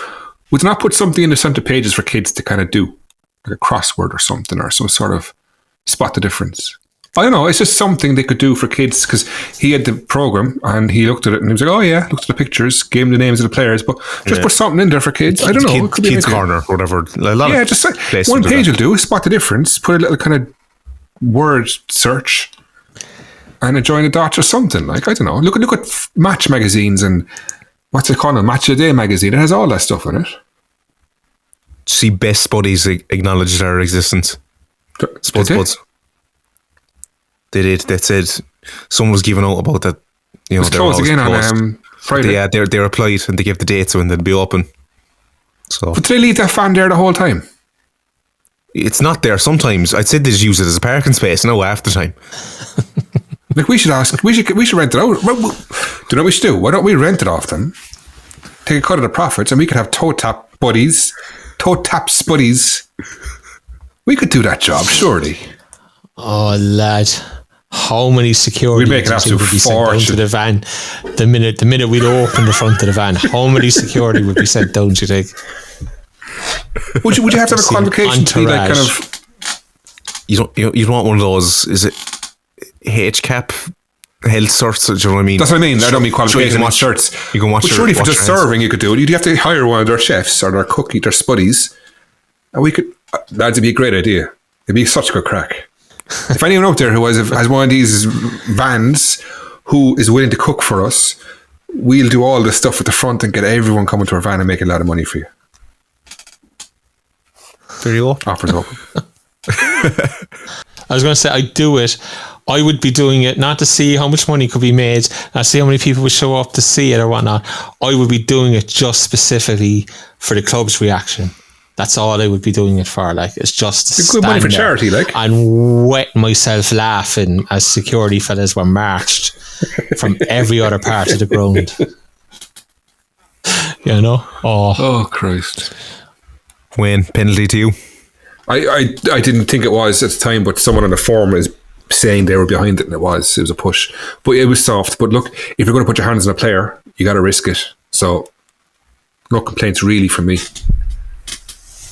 would not put something in the centre pages for kids to kind of do, like a crossword or something, or some sort of spot the difference. I don't know, it's just something they could do for kids, because he had the program and he looked at it and he was like, oh yeah, looked at the pictures, gave him the names of the players, but just put something in there for kids. I don't know. Kids Corner, whatever. Yeah, just like, one page will do, spot the difference, put a little kind of word search and a join the dots or something. Like, I don't know. Look at match magazines and what's it called? Match of the Day magazine. It has all that stuff in it. See, Best Buddies acknowledge their existence. Spuds. They did. They said someone was giving out about that. It's closed again on Friday. Yeah, they replied and they gave the dates when they'd be open. So, but did they leave that fan there the whole time? It's not there sometimes. I'd say they just use it as a parking space. No, half the time. Like, we should ask. We should rent it out. Do you know what we should do? Why don't we rent it off them? Take a cut of the profits, and we could have TOTAP buddies, TOTAP spuddies. We could do that job, surely. Oh, lad. How many security would be sent down to the van the minute we'd open the front of the van? How many security would be sent down, do you think? Would you have to have a qualification to be like kind of... You don't want one of those, is it HCAP health certs? Do you know what I mean? That's what I mean. I don't mean qualification certs. You can watch. But surely for just serving, you could do it. You'd have to hire one of their chefs or their cookie, their spuddies, and we could. That'd be a great idea. It'd be such a good crack. If anyone out there who has one of these vans who is willing to cook for us, we'll do all the stuff at the front and get everyone coming to our van and make a lot of money for you. There you go. Offers open. I was going to say, I'd do it. I would be doing it not to see how much money could be made, not see how many people would show up to see it or whatnot. I would be doing it just specifically for the club's reaction. That's all I would be doing it for. Like, it's just to it's good money for charity, like, and wet myself laughing as security fellas were marched from every other part of the ground. You know? Oh Christ. Wayne, penalty to you. I didn't think it was at the time, but someone on the forum is saying they were behind it, and it was a push. But it was soft. But look, if you're going to put your hands on a player, you got to risk it. So no complaints really from me.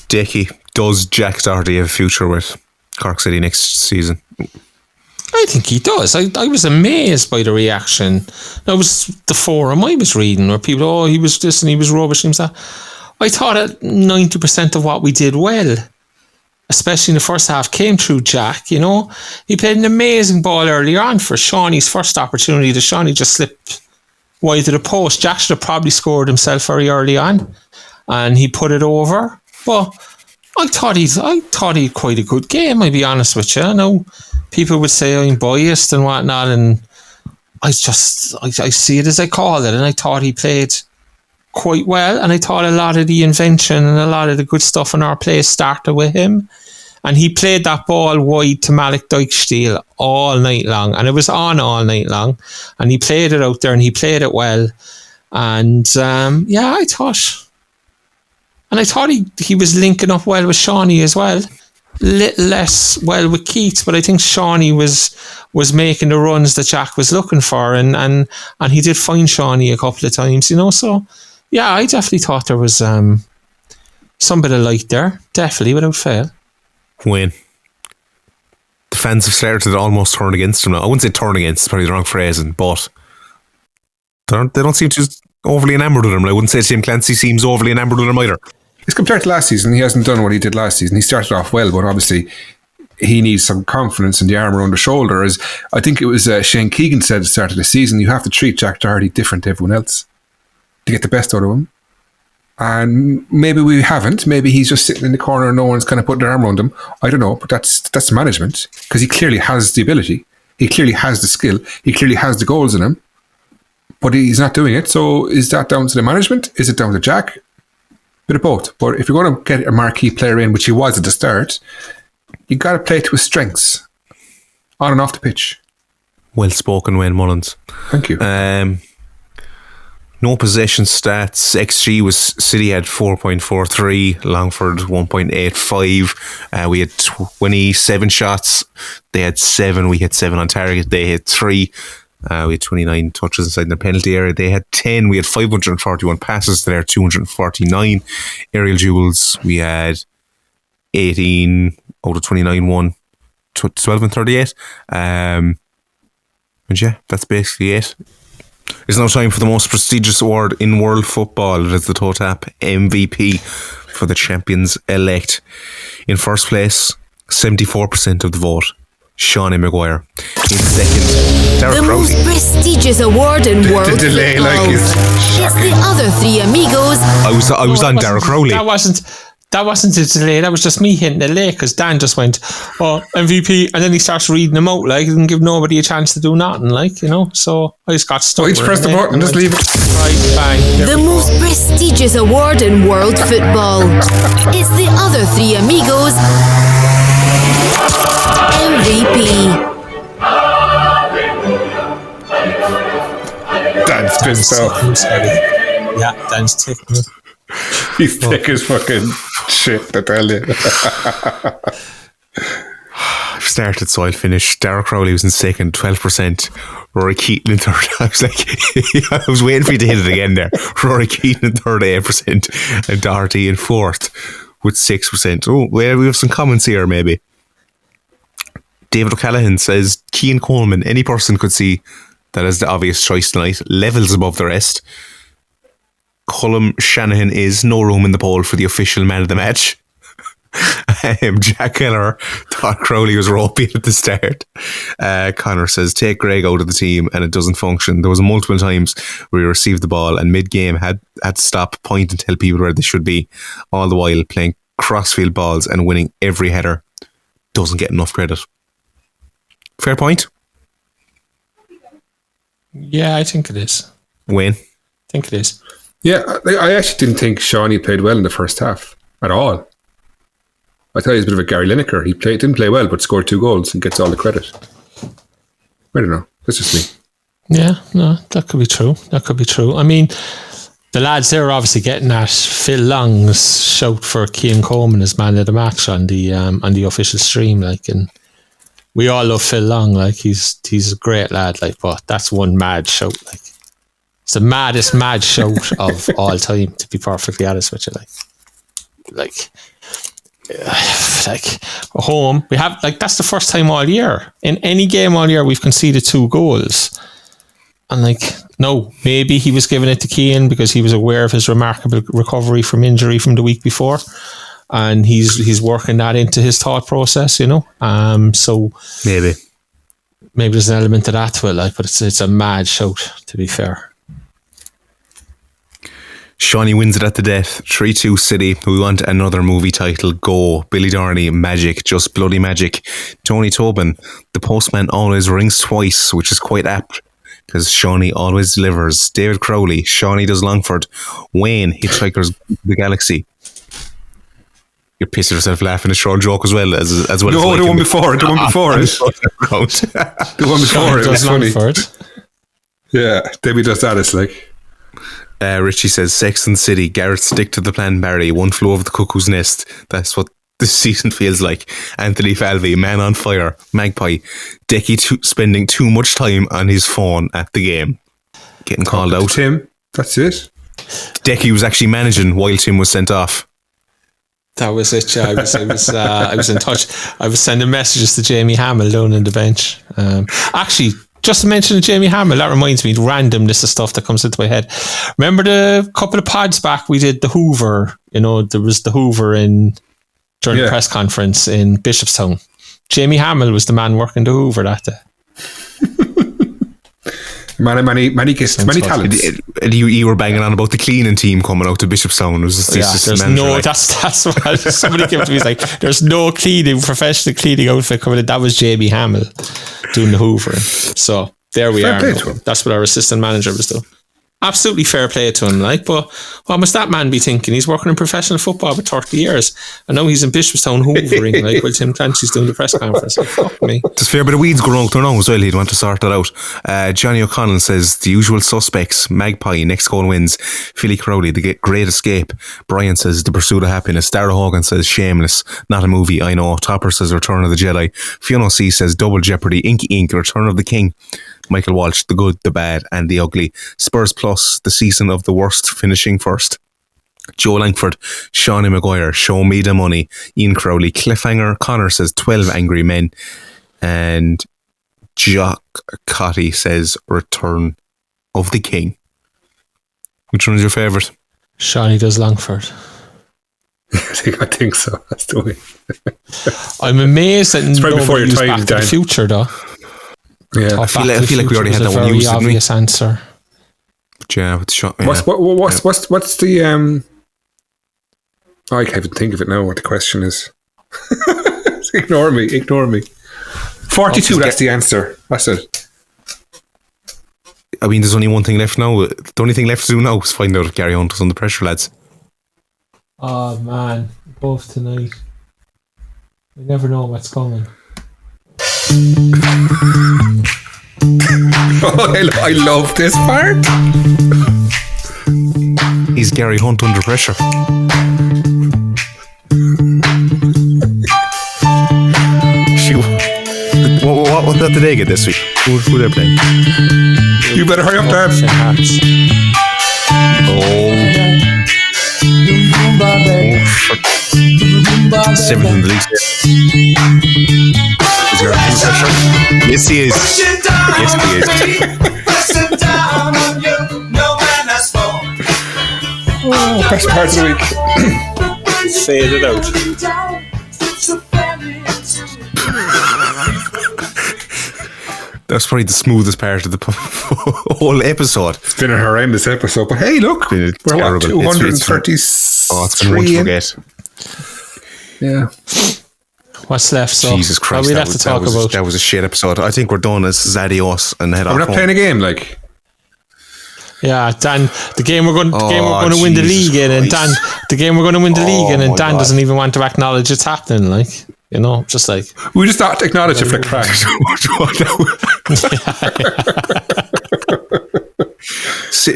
Dickie, does Jack Doherty have a future with Cork City next season? I think he does. I was amazed by the reaction. That was the forum I was reading where people, he was this and he was rubbish and he was that. I thought that 90% of what we did well, especially in the first half, came through Jack. You know, he played an amazing ball earlier on for Shawnee's first opportunity. The Shawnee just slipped wide of the post. Jack should have probably scored himself very early on, and he put it over. But I thought he had quite a good game. I'll be honest with you. I know people would say I'm biased and whatnot, and I see it as I call it, and I thought he played quite well, and I thought a lot of the invention and a lot of the good stuff in our play started with him, and he played that ball wide to Malik Dykesteele all night long, and it was on all night long, and he played it out there and he played it well, and I thought he was linking up well with Shawnee as well. Little less well with Keats, but I think Shawnee was making the runs that Jack was looking for, and he did find Shawnee a couple of times, you know. So yeah, I definitely thought there was some bit of light there, definitely, without fail. Wayne, the fans have started to almost turn against him now. I wouldn't say turn against, it's probably the wrong phrasing, but they don't seem to overly enamoured with him. I wouldn't say Tim Clancy seems overly enamoured with him either. It's compared to last season, he hasn't done what he did last season. He started off well, but obviously he needs some confidence in the arm around the shoulder. As I think it was Shane Keegan said at the start of the season, you have to treat Jack Doherty different to everyone else to get the best out of him. And maybe we haven't. Maybe he's just sitting in the corner and no one's kind of putting their arm around him. I don't know, but that's management, because he clearly has the ability. He clearly has the skill. He clearly has the goals in him, but he's not doing it. So is that down to the management? Is it down to Jack? Bit of both. But if you're going to get a marquee player in, which he was at the start, you got to play to his strengths on and off the pitch. Well spoken, Wayne Mullins. Thank you. No possession stats. XG was City had 4.43, Longford 1.85. We had 27 shots. They had 7. We had 7 on target. They had 3. We had 29 touches inside the penalty area. They had 10. We had 541 passes to their 249 aerial duels. We had 18 out of 29 won, 12 and 38. And yeah, that's basically it. It's now time for the most prestigious award in world football. It is the TOTAP MVP for the champions elect. In first place, 74% of the vote, Shawnee Maguire. In second, Derek Crowley. The most prestigious award in world football. It's the other three amigos. I was on Derek Crowley. That wasn't a delay. That was just me hitting the delay, because Dan just went, MVP, and then he starts reading them out, like, and give nobody a chance to do nothing, like, you know. So I just got stuck. Just press the button and just leave it. Right, bang. The most prestigious award in world football. It's the other three amigos MVP. Dan's pissed off. Yeah, Dan's tickling. He's thick as fucking shit, I tell you. I've started, so I'll finish. Derek Crowley was in second, 12%. Rory Keaton in third. I was like, I was waiting for you to hit it again there. Rory Keaton in third, 8%, and Doherty in fourth with 6%. Oh, well, we have some comments here, maybe. David O'Callaghan says, Cian Coleman, any person could see that as the obvious choice tonight, levels above the rest. Colm Shanahan is no room in the poll for the official man of the match. Jack Keller thought Crowley was ropey at the start. Connor says, take Greg out of the team and it doesn't function. There was multiple times where he received the ball and mid-game had to stop, point and tell people where they should be, all the while playing crossfield balls and winning every header. Doesn't get enough credit. Fair point? Yeah, I think it is. Wayne? I think it is. Yeah, I actually didn't think Shawnee played well in the first half at all. I thought he was a bit of a Gary Lineker. He didn't play well, but scored 2 goals and gets all the credit. I don't know. That's just me. Yeah, no, that could be true. I mean, the lads there are obviously getting at Phil Long's shout for Cian Coleman as man of the match on the official stream, like, and we all love Phil Long, like he's a great lad, like, but that's one mad shout, like it's the maddest mad shout of all time, to be perfectly honest with you, like home we have, like, that's the first time all year in any game all year we've conceded 2 goals. And like, no, maybe he was giving it to Cian because he was aware of his remarkable recovery from injury from the week before, and he's working that into his thought process, you know. So maybe there's an element to that to it, like, but it's a mad shout, to be fair. Shawnee wins it at the death. 3-2 City. We want another movie title. Go. Billy Darnay, magic, just bloody magic. Tony Tobin, the postman always rings twice, which is quite apt, because Shawnee always delivers. David Crowley, Shawnee does Longford. Wayne, Hitchhiker's the Galaxy. You're pissing yourself laughing at Sean joke as well as well. No, as the one before it. The one before it. It was funny. Longford. Yeah, Debbie does that. It's like Richie says Sex and City. Garrett stick to the plan. Barry, one flew over the cuckoo's nest. That's what this season feels like. Anthony Falvey, man on fire. Magpie, Decky spending too much time on his phone at the game. Getting called out. Tim, that's it. Decky was actually managing while Tim was sent off. That was it. Yeah, I was in touch. I was sending messages to Jamie Hamill down in the bench. Actually, just to mention Jamie Hamill, that reminds me, random list of stuff that comes into my head. Remember the couple of pods back we did the Hoover, you know, there was the Hoover during the press conference in Bishopstown. Jamie Hamill was the man working the Hoover that day. Many talents. And you were banging on about the cleaning team coming out to Bishopstown. That's what somebody came to me, like, there's no professional cleaning outfit coming in. That was Jamie Hamill doing the hoovering. So there we are. That's what our assistant manager was doing. Absolutely fair play to him, like, but what must that man be thinking? He's working in professional football for 30 years and now he's in Bishopstown hoovering, like, while Tim Clancy's doing the press conference. Like, fuck me. There's a fair bit of weeds growing out there now as well. He'd want to sort that out. Johnny O'Connell says the usual suspects. Magpie, next goal wins. Philly Crowley, the Great Escape. Brian says The Pursuit of Happiness. Dara Hogan says Shameless, not a movie, I know. Topper says Return of the Jedi. Fiona C says Double Jeopardy. Inky Ink, Return of the King. Michael Walsh, The Good, the Bad and the Ugly. Spurs Plus, the season of the worst finishing first. Joe Langford, Shawnee Maguire, Show Me the Money. Ian Crowley, Cliffhanger. Connor says 12 Angry Men. And Jock Cotty says Return of the King. Which one is your favourite? Shawnee does Longford. I think so. That's the way. I'm amazed that it's right before your time, Back to the Future, though. Yeah, I feel like we already had that one used, didn't we? Obvious answer. Yeah, with the shot. Yeah. What's the I can't even think of it now. What the question is? Ignore me. 42. That's the answer. That's it. I mean, there's only one thing left now. The only thing left to do now is find out if Gary Hunt is under pressure, lads. Oh man, both tonight. We never know what's coming. I love this part. Is Gary Hunt under pressure? What did they get this week? Who they playing? You better hurry up, Dad. Seventh in the league. Is there under pressure? Yes, he is. Yes, he is. Oh, best part of the week. Fade it out. That's probably the smoothest part of the whole episode. It's been a horrendous episode, but hey, look, we're what, 233 it's been one to forget. Yeah. What's left? So Jesus Christ, that was a shit episode. I think we're done as adios and head off. We're not playing a game, like. Yeah, Dan. The game we're going to win the league in, and Dan. The game we're going to win the league in, and Dan doesn't even want to acknowledge it's happening. Like, you know, just like we just have to acknowledge it for the crack.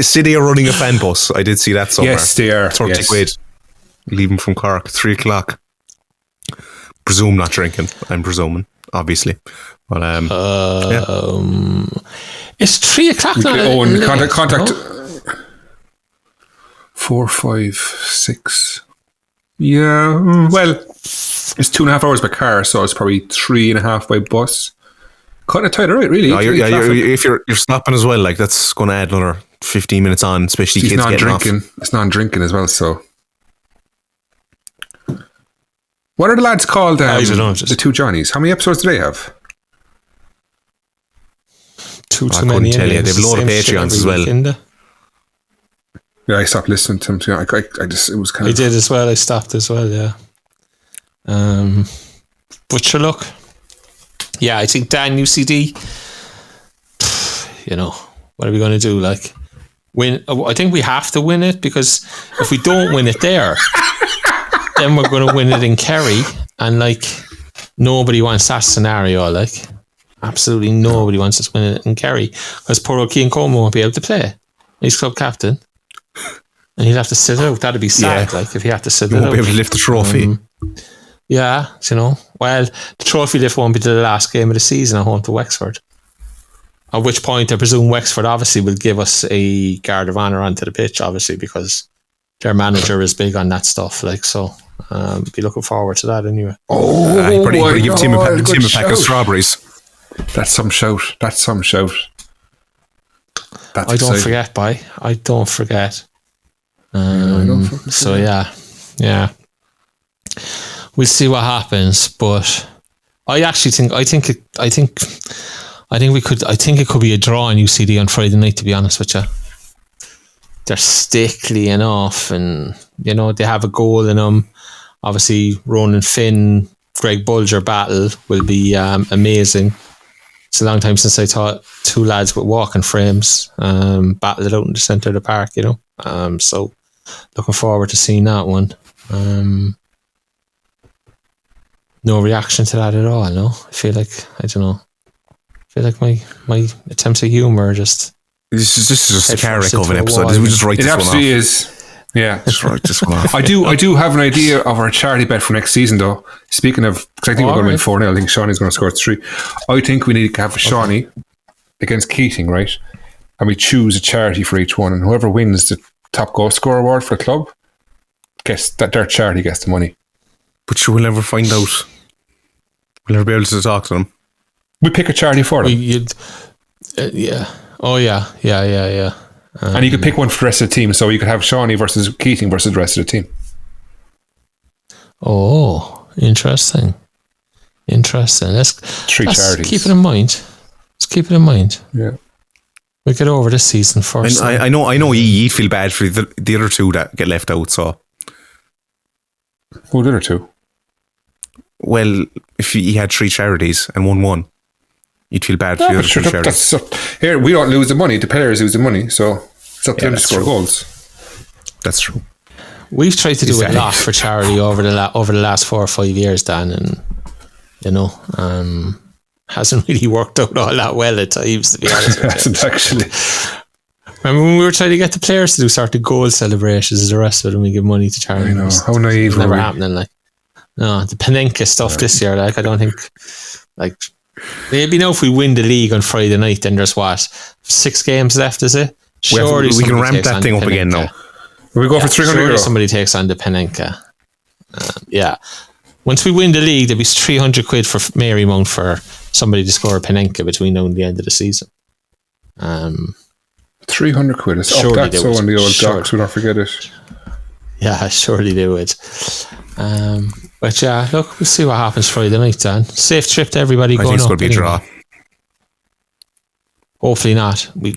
City are running a fan bus. I did see that somewhere. Yes, they are. 30 quid. Leaving from Cork, 3 o'clock. Presume not drinking. I'm presuming, obviously. But it's 3 o'clock now. Owen, contact 4, 5, 6. Yeah, well, it's 2.5 hours by car, so it's probably 3.5 by bus. Kind of tighter, right? Really? No, if you're stopping as well, like that's going to add another 15 minutes on, especially kids getting off. It's non-drinking as well. So, what are the lads called? I don't know, the two Johnnies. How many episodes do they have? Too I many. couldn't tell you. They've a load of Patreons as well. Yeah, I stopped listening to them. I just it was kind of. I did as well. I stopped as well. Yeah. But sure, look. Yeah, I think Dan UCD. You know, what are we going to do? Like, win? I think we have to win it, because if we don't win it there, then we're going to win it in Kerry, and like nobody wants that scenario. Like, absolutely nobody wants us winning it in Kerry, because poor O'Keefe Como won't be able to play. He's club captain, and he'd have to sit out. That'd be sad. Like if he had to sit out, won't be able to lift the trophy. Yeah, you know. Well, the trophy lift won't be to the last game of the season at home to Wexford. At which point, I presume Wexford obviously will give us a guard of honour onto the pitch, obviously, because their manager is big on that stuff. Like, so, be looking forward to that anyway. Pretty give Tim a pack of strawberries. That's some shout. That's I don't forget, bye. I don't forget. So yeah. We'll see what happens, but I think it could be a draw in UCD on Friday night, to be honest with you. They're stickly enough, and you know they have a goal in them. Obviously, Ronan Finn, Greg Bulger battle will be amazing. It's a long time since I thought two lads with walking frames battled it out in the centre of the park, you know. So looking forward to seeing that one. No reaction to that at all, no? I feel like, I don't know. I feel like my attempts at humour are just... This is just a character of an episode. We just write this one off. It absolutely is. Yeah. Just write this one off. I do have an idea of our charity bet for next season, though. Speaking of... Because I think we're going to win 4-0. I think Shawnee's going to score 3. I think we need to have Shawnee against Keating, right? And we choose a charity for each one. And whoever wins the top goal scorer award for the club, gets that their charity gets the money. But sure, we'll never find out. We'll never be able to talk to them. We pick a charity for them. Yeah. Oh, yeah. And you could pick one for the rest of the team. So you could have Shawnee versus Keating versus the rest of the team. Oh, interesting. Let's charities. Keep it in mind. Yeah. We'll get over this season first. I know you'd feel bad for the other two that get left out, so... Who the other two? Well, if you had 3 charities and won, you'd feel bad for the other 2 charities. Here, we don't lose the money. The players lose the money, so it's up to them to score goals. That's true. We've tried to do a lot for charity over the last 4 or 5 years, Dan, and you know, hasn't really worked out all that well at times, to be honest. It hasn't actually. Remember when we were trying to get the players to do sort of goal celebrations, the rest of them we give money to charity. I know, how naive. It's never happening. Like, no, the Panenka stuff this year. Like, I don't think, like, maybe now if we win the league on Friday night, then there's 6 games left, is it? Surely we can ramp that thing up again now. We go for 300 euro. Somebody takes on the Panenka. Yeah. Once we win the league, there'll be 300 quid for Marymount for somebody to score a Panenka between now and the end of the season. 300 quid. It's up that so on the old docs, we don't forget it. Yeah, surely they would. But yeah, look, we'll see what happens Friday night, Dan. Safe trip to everybody going up. I think it's going to be a draw. Hopefully not. We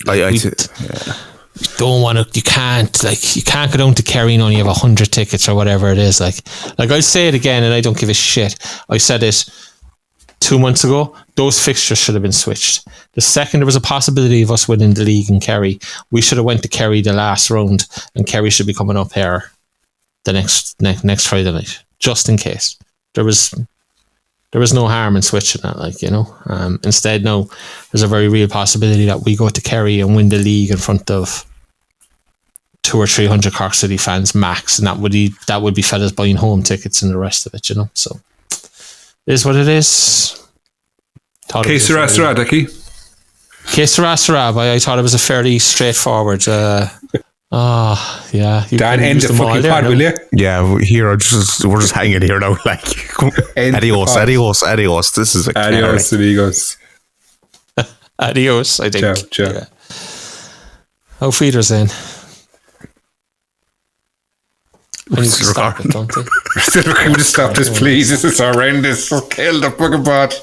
don't want to. You can't go down to Kerry and only have 100 tickets or whatever it is. Like I'll say it again, and I don't give a shit. I said it 2 months ago. Those fixtures should have been switched. The second there was a possibility of us winning the league in Kerry, we should have went to Kerry the last round, and Kerry should be coming up here the next Friday night, just in case. There was no harm in switching that, like, you know. Instead, no, there's a very real possibility that we go to Kerry and win the league in front of 200 or 300 Cork City fans max, and that would be fellas buying home tickets and the rest of it, you know. So it is what it is. Que sera, sera, Dickie. Que sera, sera. I thought it was a fairly straightforward. Yeah. Dan, end the fucking pod, will you? Yeah, we're just hanging here now. Like, adios. This is a adios, amigos. Adios, I think. Ciao. Yeah. Oh, feeders in. We need to stop it, don't they? Can we just stop this, please? This is horrendous. Kill the fucking pod.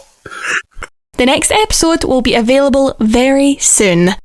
The next episode will be available very soon.